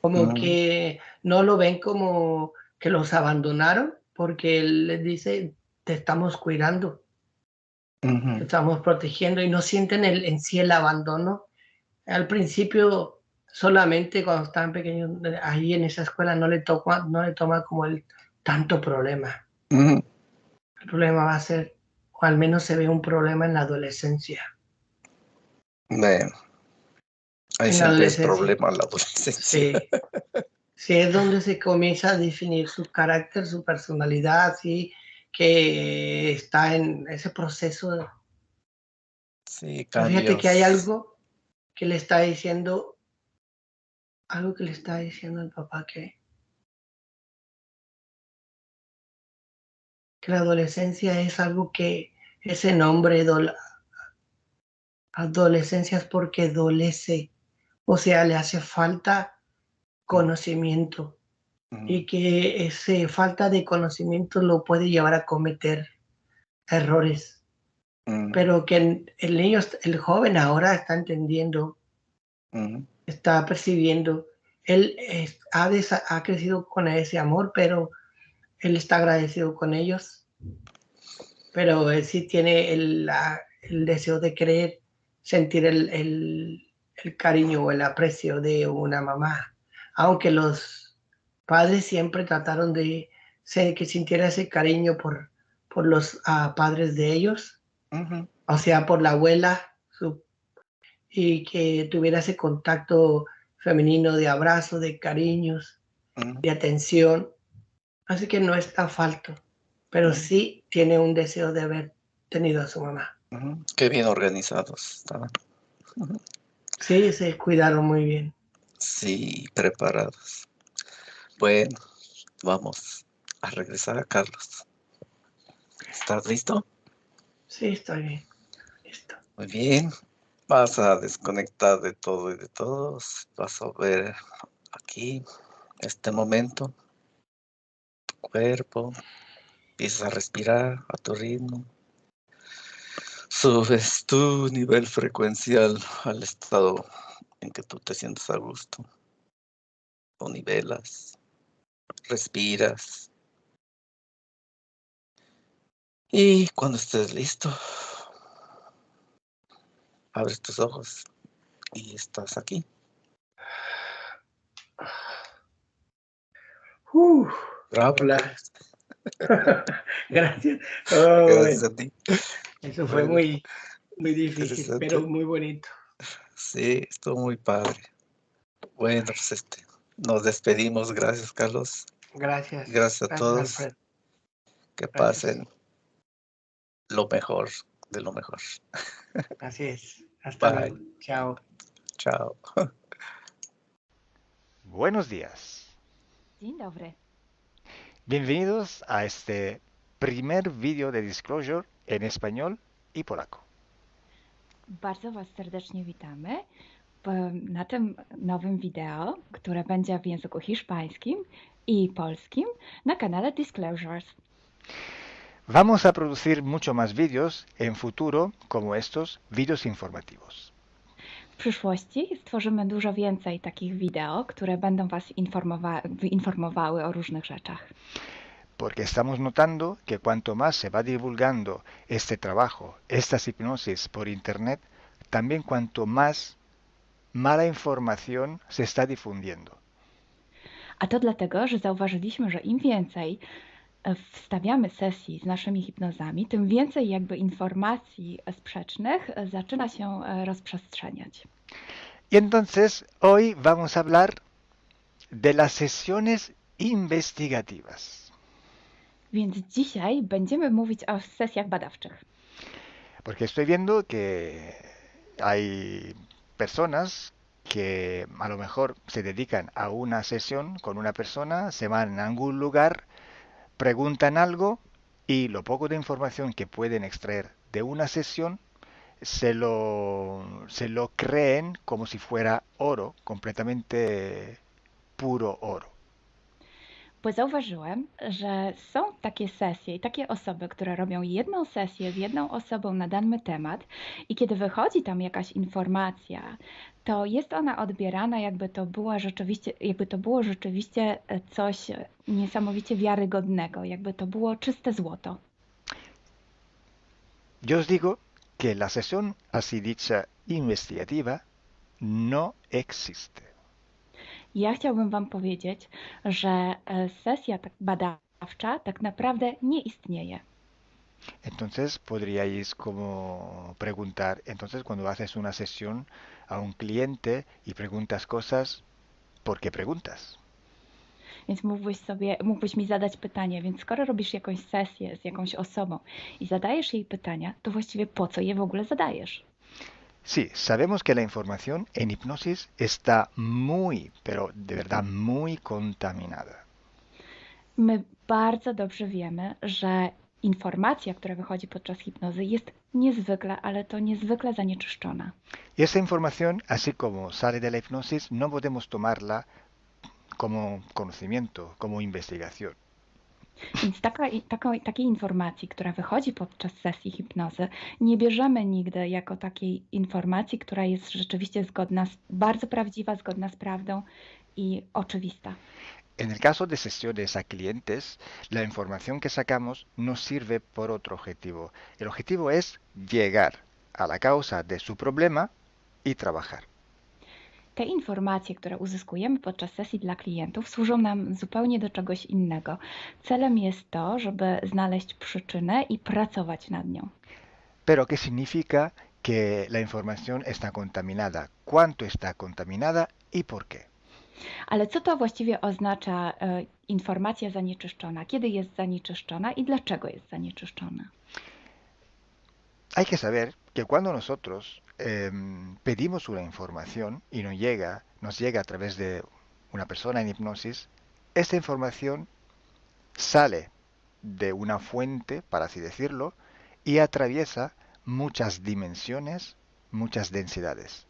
como ujú, que no lo ven como que los abandonaron, porque él les dice, te estamos cuidando, te ujú, estamos protegiendo y no sienten en sí el abandono. Al principio, solamente cuando estaban pequeños, ahí en esa escuela no le toma como el tanto problema. ujú. El problema va a ser, o al menos se ve un problema en la adolescencia. Bueno, ahí En la siempre es adolescencia, problema la adolescencia. sí. Sí, es donde se comienza a definir su carácter, su personalidad, sí, que está en ese proceso. Sí, Pero fíjate que hay cambios. algo que le está diciendo el papá, que la adolescencia es algo que ese nombre, adolescencia es porque dolece, o sea, le hace falta conocimiento Ujú, y que esa falta de conocimiento lo puede llevar a cometer errores, ujú, pero que el niño, el joven ahora está entendiendo, ujú, está percibiendo, él ha crecido con ese amor, pero él está agradecido con ellos, pero él sí tiene el deseo de querer sentir el cariño o el aprecio de una mamá, aunque los padres siempre trataron de que sintiera ese cariño por los padres de ellos, ujú, o sea, por la abuela, y que tuviera ese contacto femenino de abrazo, de cariños, ujú, de atención. Así que no está falto, pero ujú, sí tiene un deseo de haber tenido a su mamá. ujú. Qué bien organizados estaban. Ujú. Sí, se cuidaron muy bien. Sí, preparados. Bueno, vamos a regresar a Carlos. ¿Estás listo? Sí, estoy bien. Listo. Muy bien. Vas a desconectar de todo y de todos. Vas a ver aquí, este momento, tu cuerpo. Empiezas a respirar a tu ritmo. Subes tu nivel frecuencial al estado en que tú te sientes a gusto. Lo nivelas, respiras. Y cuando estés listo, abres tus ojos y estás aquí. Uf, Bravo, hola. Carlos. Gracias. Oh, Gracias bueno. a ti. Eso fue Bueno, muy, muy difícil, pero interesante. muy bonito. Sí, estuvo muy padre. Bueno, pues nos despedimos. Gracias, Carlos. Gracias, Gracias a gracias, todos. Alfred. Que Gracias. pasen lo mejor de lo mejor. Así es. Hasta Bye. luego. Chao. Chao. Buenos días. Dzień dobry. Bienvenidos a este primer vídeo de Disclosure en español y polaco. Bardzo Was serdecznie witamy na tym nowym wideo, które będzie w języku hiszpańskim i polskim na kanale Disclosures. Vamos a producir mucho más vídeos en futuro como estos vídeos informativos. W przyszłości stworzymy dużo więcej takich wideo, które będą Was informowały o różnych rzeczach. Porque estamos notando que cuanto más se va divulgando este trabajo, estas hipnosis por internet, también cuanto más mala información se está difundiendo. A to dlatego, że zauważyliśmy, że im więcej wstawiamy sesji z naszymi hipnozami, tym więcej jakby informacji sprzecznych zaczyna się rozprzestrzeniać. Y entonces hoy vamos a hablar de las sesiones investigativas. Więc dzisiaj będziemy mówić o sesjach badawczych. Porque estoy viendo que hay personas que a lo mejor se dedican a una sesión con una persona, se van a algún lugar, preguntan algo y lo poco de información que pueden extraer de una sesión se lo creen como si fuera oro, completamente puro oro. Bo zauważyłem, że są takie sesje i takie osoby, które robią jedną sesję z jedną osobą na dany temat i kiedy wychodzi tam jakaś informacja, to jest ona odbierana jakby to było rzeczywiście coś niesamowicie wiarygodnego, jakby to było czyste złoto. Yo os digo que la sesión así dicha investigativa no existe. Ja chciałbym Wam powiedzieć, że sesja badawcza tak naprawdę nie istnieje. Entonces podríais como preguntar, entonces cuando haces una sesión a un cliente y preguntas cosas, ¿por qué preguntas? Więc mógłbyś mi zadać pytanie, więc skoro robisz jakąś sesję z jakąś osobą i zadajesz jej pytania, to właściwie po co je w ogóle zadajesz? Sí, sabemos que la información en hipnosis está muy, pero de verdad muy contaminada. My bardzo dobrze wiemy, że informacja, która wychodzi podczas hipnozy jest niezwykle, ale to niezwykle zanieczyszczona. Y esa información, así como sale de la hipnosis, no podemos tomarla como conocimiento, como investigación. Więc takiej informacji, która wychodzi podczas sesji hipnozy, nie bierzemy nigdy jako takiej informacji, która jest rzeczywiście bardzo prawdziwa, zgodna z prawdą i oczywista. En el caso de sesiones a clientes, la información que sacamos nos sirve por otro objetivo. El objetivo es llegar a la causa de su problema y trabajar. Te informacje, które uzyskujemy podczas sesji dla klientów, służą nam zupełnie do czegoś innego. Celem jest to, żeby znaleźć przyczynę i pracować nad nią. Pero ¿qué significa que la información está contaminada? ¿Cuánto está contaminada y por qué? Ale co to właściwie oznacza informacja zanieczyszczona? Kiedy jest zanieczyszczona i dlaczego jest zanieczyszczona? Hay que saber que cuando nosotros pedimos una información y nos llega a través de una persona en hipnosis, esta información sale de una fuente, para así decirlo, y atraviesa muchas dimensiones, muchas densidades.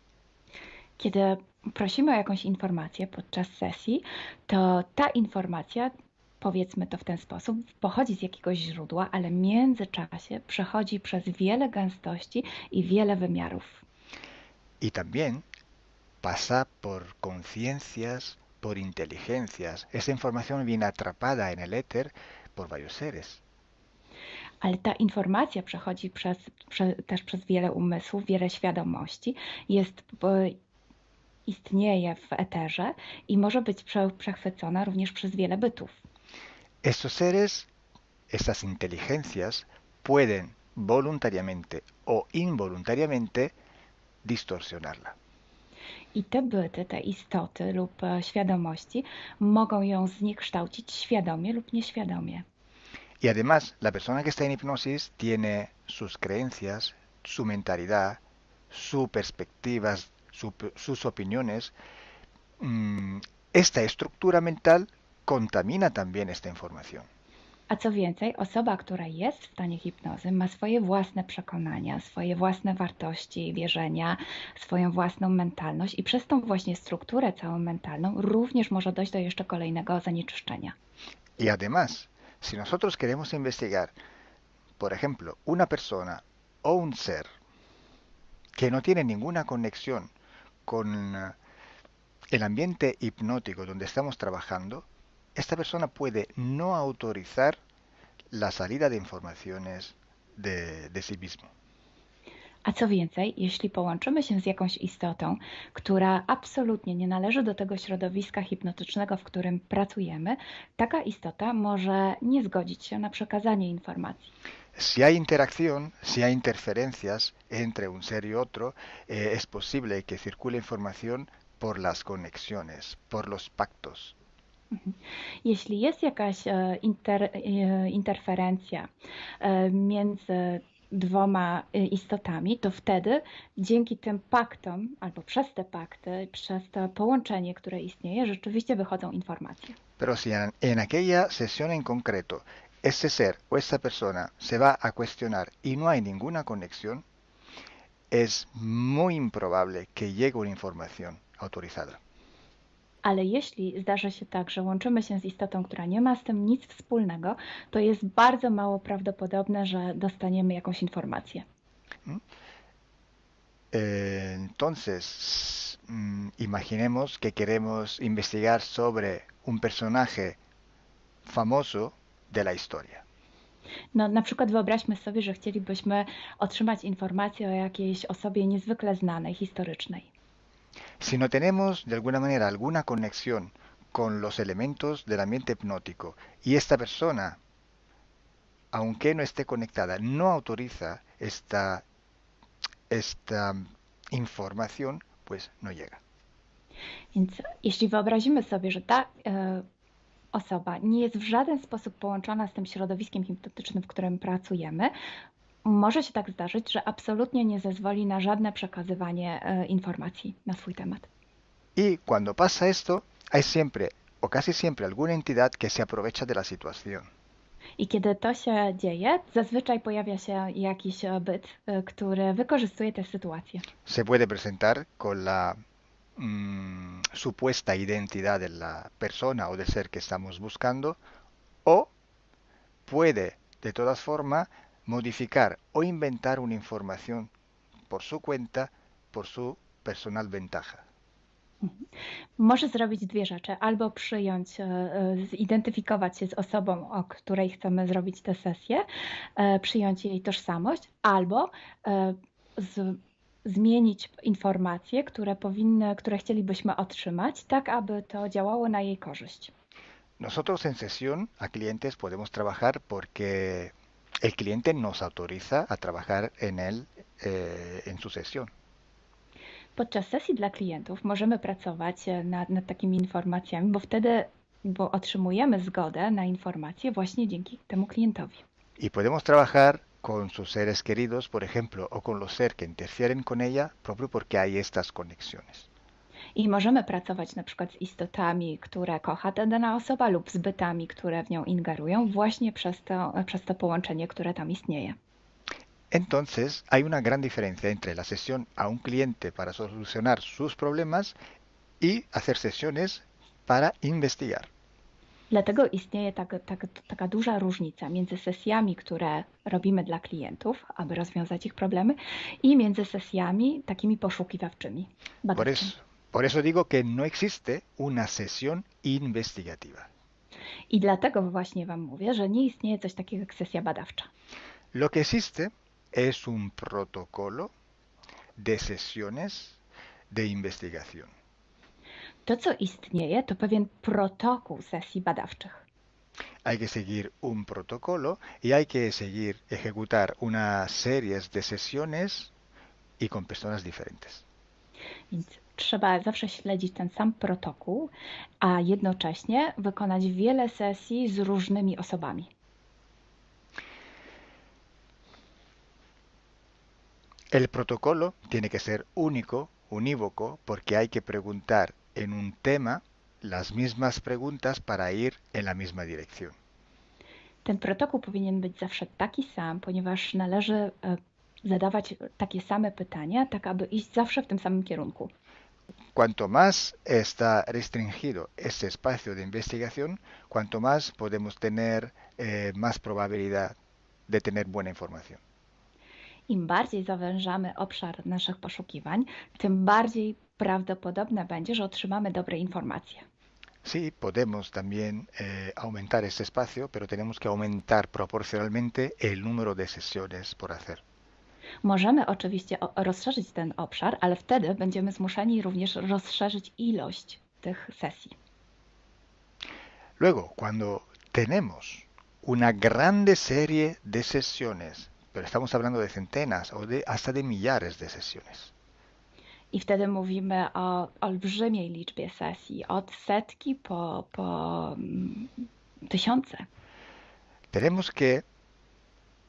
Kiedy prosimy o jakąś informację podczas sesji, to ta informacja, powiedzmy to w ten sposób, pochodzi z jakiegoś źródła, ale w międzyczasie przechodzi przez wiele gęstości i wiele wymiarów. Y también pasa por conciencias, por inteligencias. Esa información viene atrapada en el éter por varios seres. Ale ta informacja przechodzi też przez wiele umysłów, wiele świadomości, istnieje w eterze i może być przechwycona również przez wiele bytów. Estos seres, estas inteligencias, pueden voluntariamente o involuntariamente distorsionarla. I te byty, te istoty lub świadomości mogą ją zniekształcić świadomie lub nieświadomie. Y además, la persona que está en hipnosis tiene sus creencias, su mentalidad, sus perspectivas, sus opiniones. Esta estructura mental contamina también esta información. A co więcej, osoba, która jest w stanie hipnozy, ma swoje własne przekonania, swoje własne wartości i wierzenia, swoją własną mentalność i przez tą właśnie strukturę całą mentalną również może dojść do jeszcze kolejnego zanieczyszczenia. Y además, si nosotros queremos investigar, por ejemplo, una persona o un ser que no tiene ninguna conexión con el ambiente hipnótico donde estamos trabajando, esta persona puede no autorizar la salida de informaciones de sí mismo. A co więcej, jeśli połączymy się z jakąś istotą, która absolutnie nie należy do tego środowiska hipnotycznego, w którym pracujemy, taka istota może nie zgodzić się na przekazanie informacji. Si hay interacción, si hay interferencias entre un ser y otro, es posible que circule información por las conexiones, por los pactos. Jeśli jest jakaś interferencja między dwoma istotami, to wtedy dzięki tym paktom, albo przez te pakty, przez to połączenie, które istnieje, rzeczywiście wychodzą informacje. Pero si en aquella sesión en concreto ese ser o esa persona se va a cuestionar y no hay ninguna conexión, es muy improbable que llegue una información autorizada. Ale jeśli zdarzy się tak, że łączymy się z istotą, która nie ma z tym nic wspólnego, to jest bardzo mało prawdopodobne, że dostaniemy jakąś informację. Entonces, imaginemos que queremos investigar sobre un personaje famoso de la historia. No, na przykład wyobraźmy sobie, że chcielibyśmy otrzymać informację o jakiejś osobie niezwykle znanej, historycznej. Si no tenemos de alguna manera alguna conexión con los elementos del ambiente hipnótico y esta persona, aunque no esté conectada, no autoriza esta información, pues no llega. Więc jeśli wyobrazimy sobie, że ta osoba nie jest w żaden sposób połączona z tym środowiskiem hipnotycznym, w którym pracujemy, może się tak zdarzyć, że absolutnie nie zezwoli na żadne przekazywanie informacji na swój temat. Y cuando pasa esto, hay siempre o casi siempre alguna entidad que se aprovecha de la situación. I kiedy to się dzieje, zazwyczaj pojawia się jakiś byt, który wykorzystuje tę sytuację. Se puede presentar con la supuesta identidad de la persona o del ser que estamos buscando, o puede de todas formas modificar o inventar una información por su cuenta, por su personal ventaja. Może zrobić dwie rzeczy. Albo przyjąć, zidentyfikować się z osobą, o której chcemy zrobić tę sesję, przyjąć jej tożsamość, albo zmienić informacje, które chcielibyśmy otrzymać, tak aby to działało na jej korzyść. Nosotros en sesión a clientes podemos trabajar porque el cliente nos autoriza a trabajar en él en su sesión. Podczas sesji dla klientów możemy pracować nad takimi informacjami, bo otrzymujemy zgodę na informacje właśnie dzięki temu klientowi. Y podemos trabajar con sus seres queridos, por ejemplo, o con los seres que interfieren con ella, propio porque hay estas conexiones. I możemy pracować na przykład z istotami, które kocha ta dana osoba, lub z bytami, które w nią ingerują, właśnie przez to połączenie, które tam istnieje. Entonces, hay una gran diferencia entre la sesión a un cliente para solucionar sus problemas y hacer sesiones para investigar. Dlatego istnieje taka duża różnica między sesjami, które robimy dla klientów, aby rozwiązać ich problemy, i między sesjami takimi poszukiwawczymi, badawczymi. Por eso digo que no existe una sesión investigativa. I dlatego właśnie Wam mówię, że nie istnieje coś takiego jak sesja badawcza. Lo que existe es un protocolo de sesiones de investigación. To, co istnieje, to pewien protokół sesji badawczych. hay que seguir un protocolo y hay que ejecutar una serie de sesiones y con personas diferentes. Więc trzeba zawsze śledzić ten sam protokół, a jednocześnie wykonać wiele sesji z różnymi osobami. El protocolo tiene que ser único, unívoco, porque hay que preguntar en un tema las mismas preguntas para ir en la misma dirección. Ten protokół powinien być zawsze taki sam, ponieważ należy zadawać takie same pytania, tak aby iść zawsze w tym samym kierunku. Cuanto más está restringido ese espacio de investigación, cuanto más podemos tener más probabilidad de tener buena información. Im bardziej zawężamy obszar naszych poszukiwań, tym bardziej prawdopodobne będzie, że otrzymamy dobre informacje. Sí, podemos también aumentar ese espacio, pero tenemos que aumentar proporcionalmente el número de sesiones por hacer. Możemy oczywiście rozszerzyć ten obszar, ale wtedy będziemy zmuszeni również rozszerzyć ilość tych sesji. Luego, cuando tenemos una grande serie de sesiones, pero estamos hablando de centenas o hasta de millares de sesiones. I wtedy mówimy o olbrzymiej liczbie sesji, od setki po tysiące. Tenemos que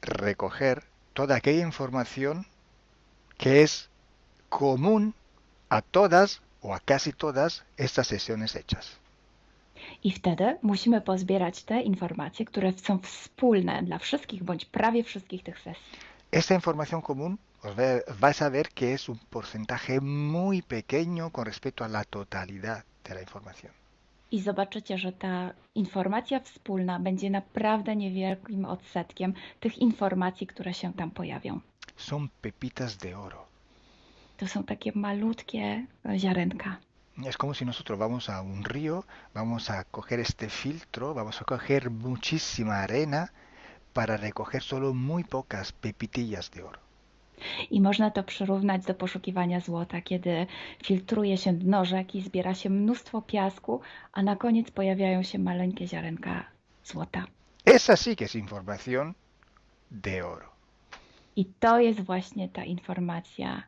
recoger toda aquella información que es común a todas o a casi todas estas sesiones hechas. I wtedy musimy pozbierać te informacje, które są wspólne dla wszystkich bądź prawie wszystkich tych sesji. Esta información común vais a ver que es un porcentaje muy pequeño con respecto a la totalidad de la información. I zobaczycie, że ta informacja wspólna będzie naprawdę niewielkim odsetkiem tych informacji, które się tam pojawią. Son pepitas de oro. To są takie malutkie ziarenka. Es como si nosotros vamos a un río, vamos a coger este filtro, vamos a coger muchísima arena para recoger solo muy pocas pepitillas de oro. I można to przyrównać do poszukiwania złota, kiedy filtruje się dno rzeki, zbiera się mnóstwo piasku, a na koniec pojawiają się maleńkie ziarenka złota. Esa sí que es información de oro. I to jest właśnie ta informacja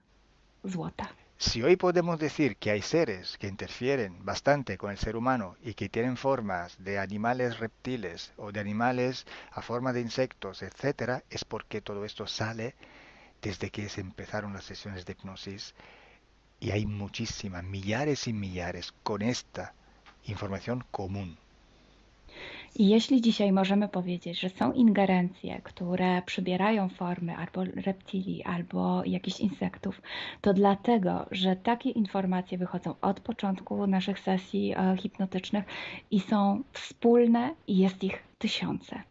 złota. Si hoy podemos decir que hay seres que interfieren bastante con el ser humano y que tienen formas de animales reptiles o de animales a forma de insectos, etc., es porque todo esto sale desde que se empezaron las sesiones de hipnosis y hay muchísimas, millares y millares con esta información común. I jeśli dzisiaj możemy powiedzieć, że są ingerencje, które przybierają formy albo reptilii, albo jakichś insektów, to dlatego, że takie informacje wychodzą od początku naszych sesji hipnotycznych i są wspólne i jest ich tysiące.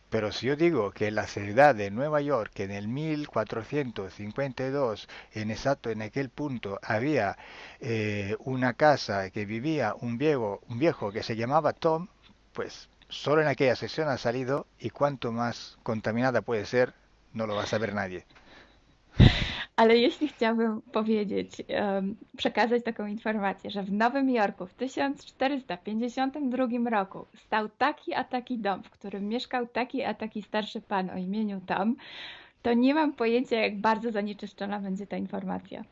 Pero si yo digo que en la ciudad de Nueva York en el 1452, en aquel punto, había una casa que vivía un viejo que se llamaba Tom, pues solo en aquella sesión ha salido y cuanto más contaminada puede ser, no lo va a saber nadie. Ale jeśli chciałabym powiedzieć, przekazać taką informację, że w Nowym Jorku w 1452 roku stał taki a taki dom, w którym mieszkał taki a taki starszy pan o imieniu Tom, to nie mam pojęcia, jak bardzo zanieczyszczona będzie ta informacja.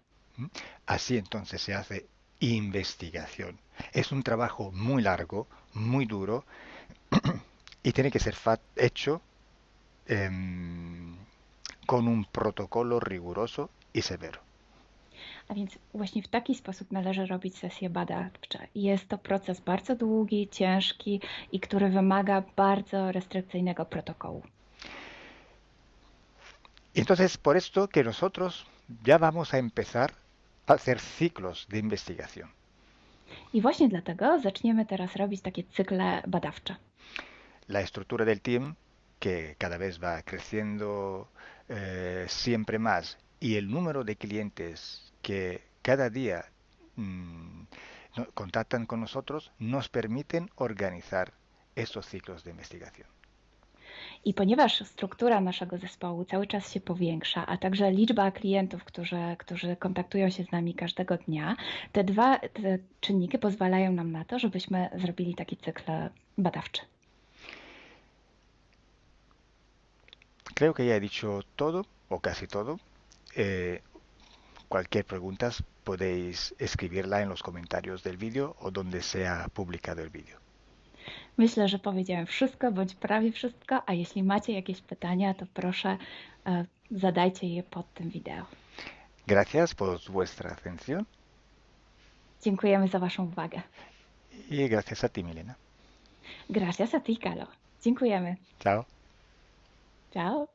Así entonces se hace investigación. Es un trabajo muy largo, muy duro y tiene que ser hecho con un protocolo riguroso y severo. A więc właśnie w taki sposób należy robić sesje badawcze. Jest to proces bardzo długi, ciężki i który wymaga bardzo restrykcyjnego protokołu. Entonces, por esto que nosotros ya vamos a empezar a hacer ciclos de investigación. I właśnie dlatego zaczniemy teraz robić takie cykle badawcze. La estructura del team, que cada vez va creciendo siempre más, y el número de clientes que cada día contactan con nosotros, nos permiten organizar estos ciclos de investigación. I ponieważ struktura naszego zespołu cały czas się powiększa, a także liczba klientów, którzy kontaktują się z nami każdego dnia, te czynniki pozwalają nam na to, żebyśmy zrobili taki cykl badawczy. Creo que ya he dicho todo, o casi todo. Eh, Cualquier pregunta podéis escribirla en los comentarios del vídeo o donde sea publicado el vídeo. Myślę, że powiedziałem wszystko, bądź prawie wszystko, a jeśli macie jakieś pytania, to proszę zadajcie je pod tym wideo. Gracias por vuestra atención Dziękujemy za Waszą uwagę. y gracias a ti, Milena. Gracias a ti, Kalo. Dziękujemy. Chao. Ciao.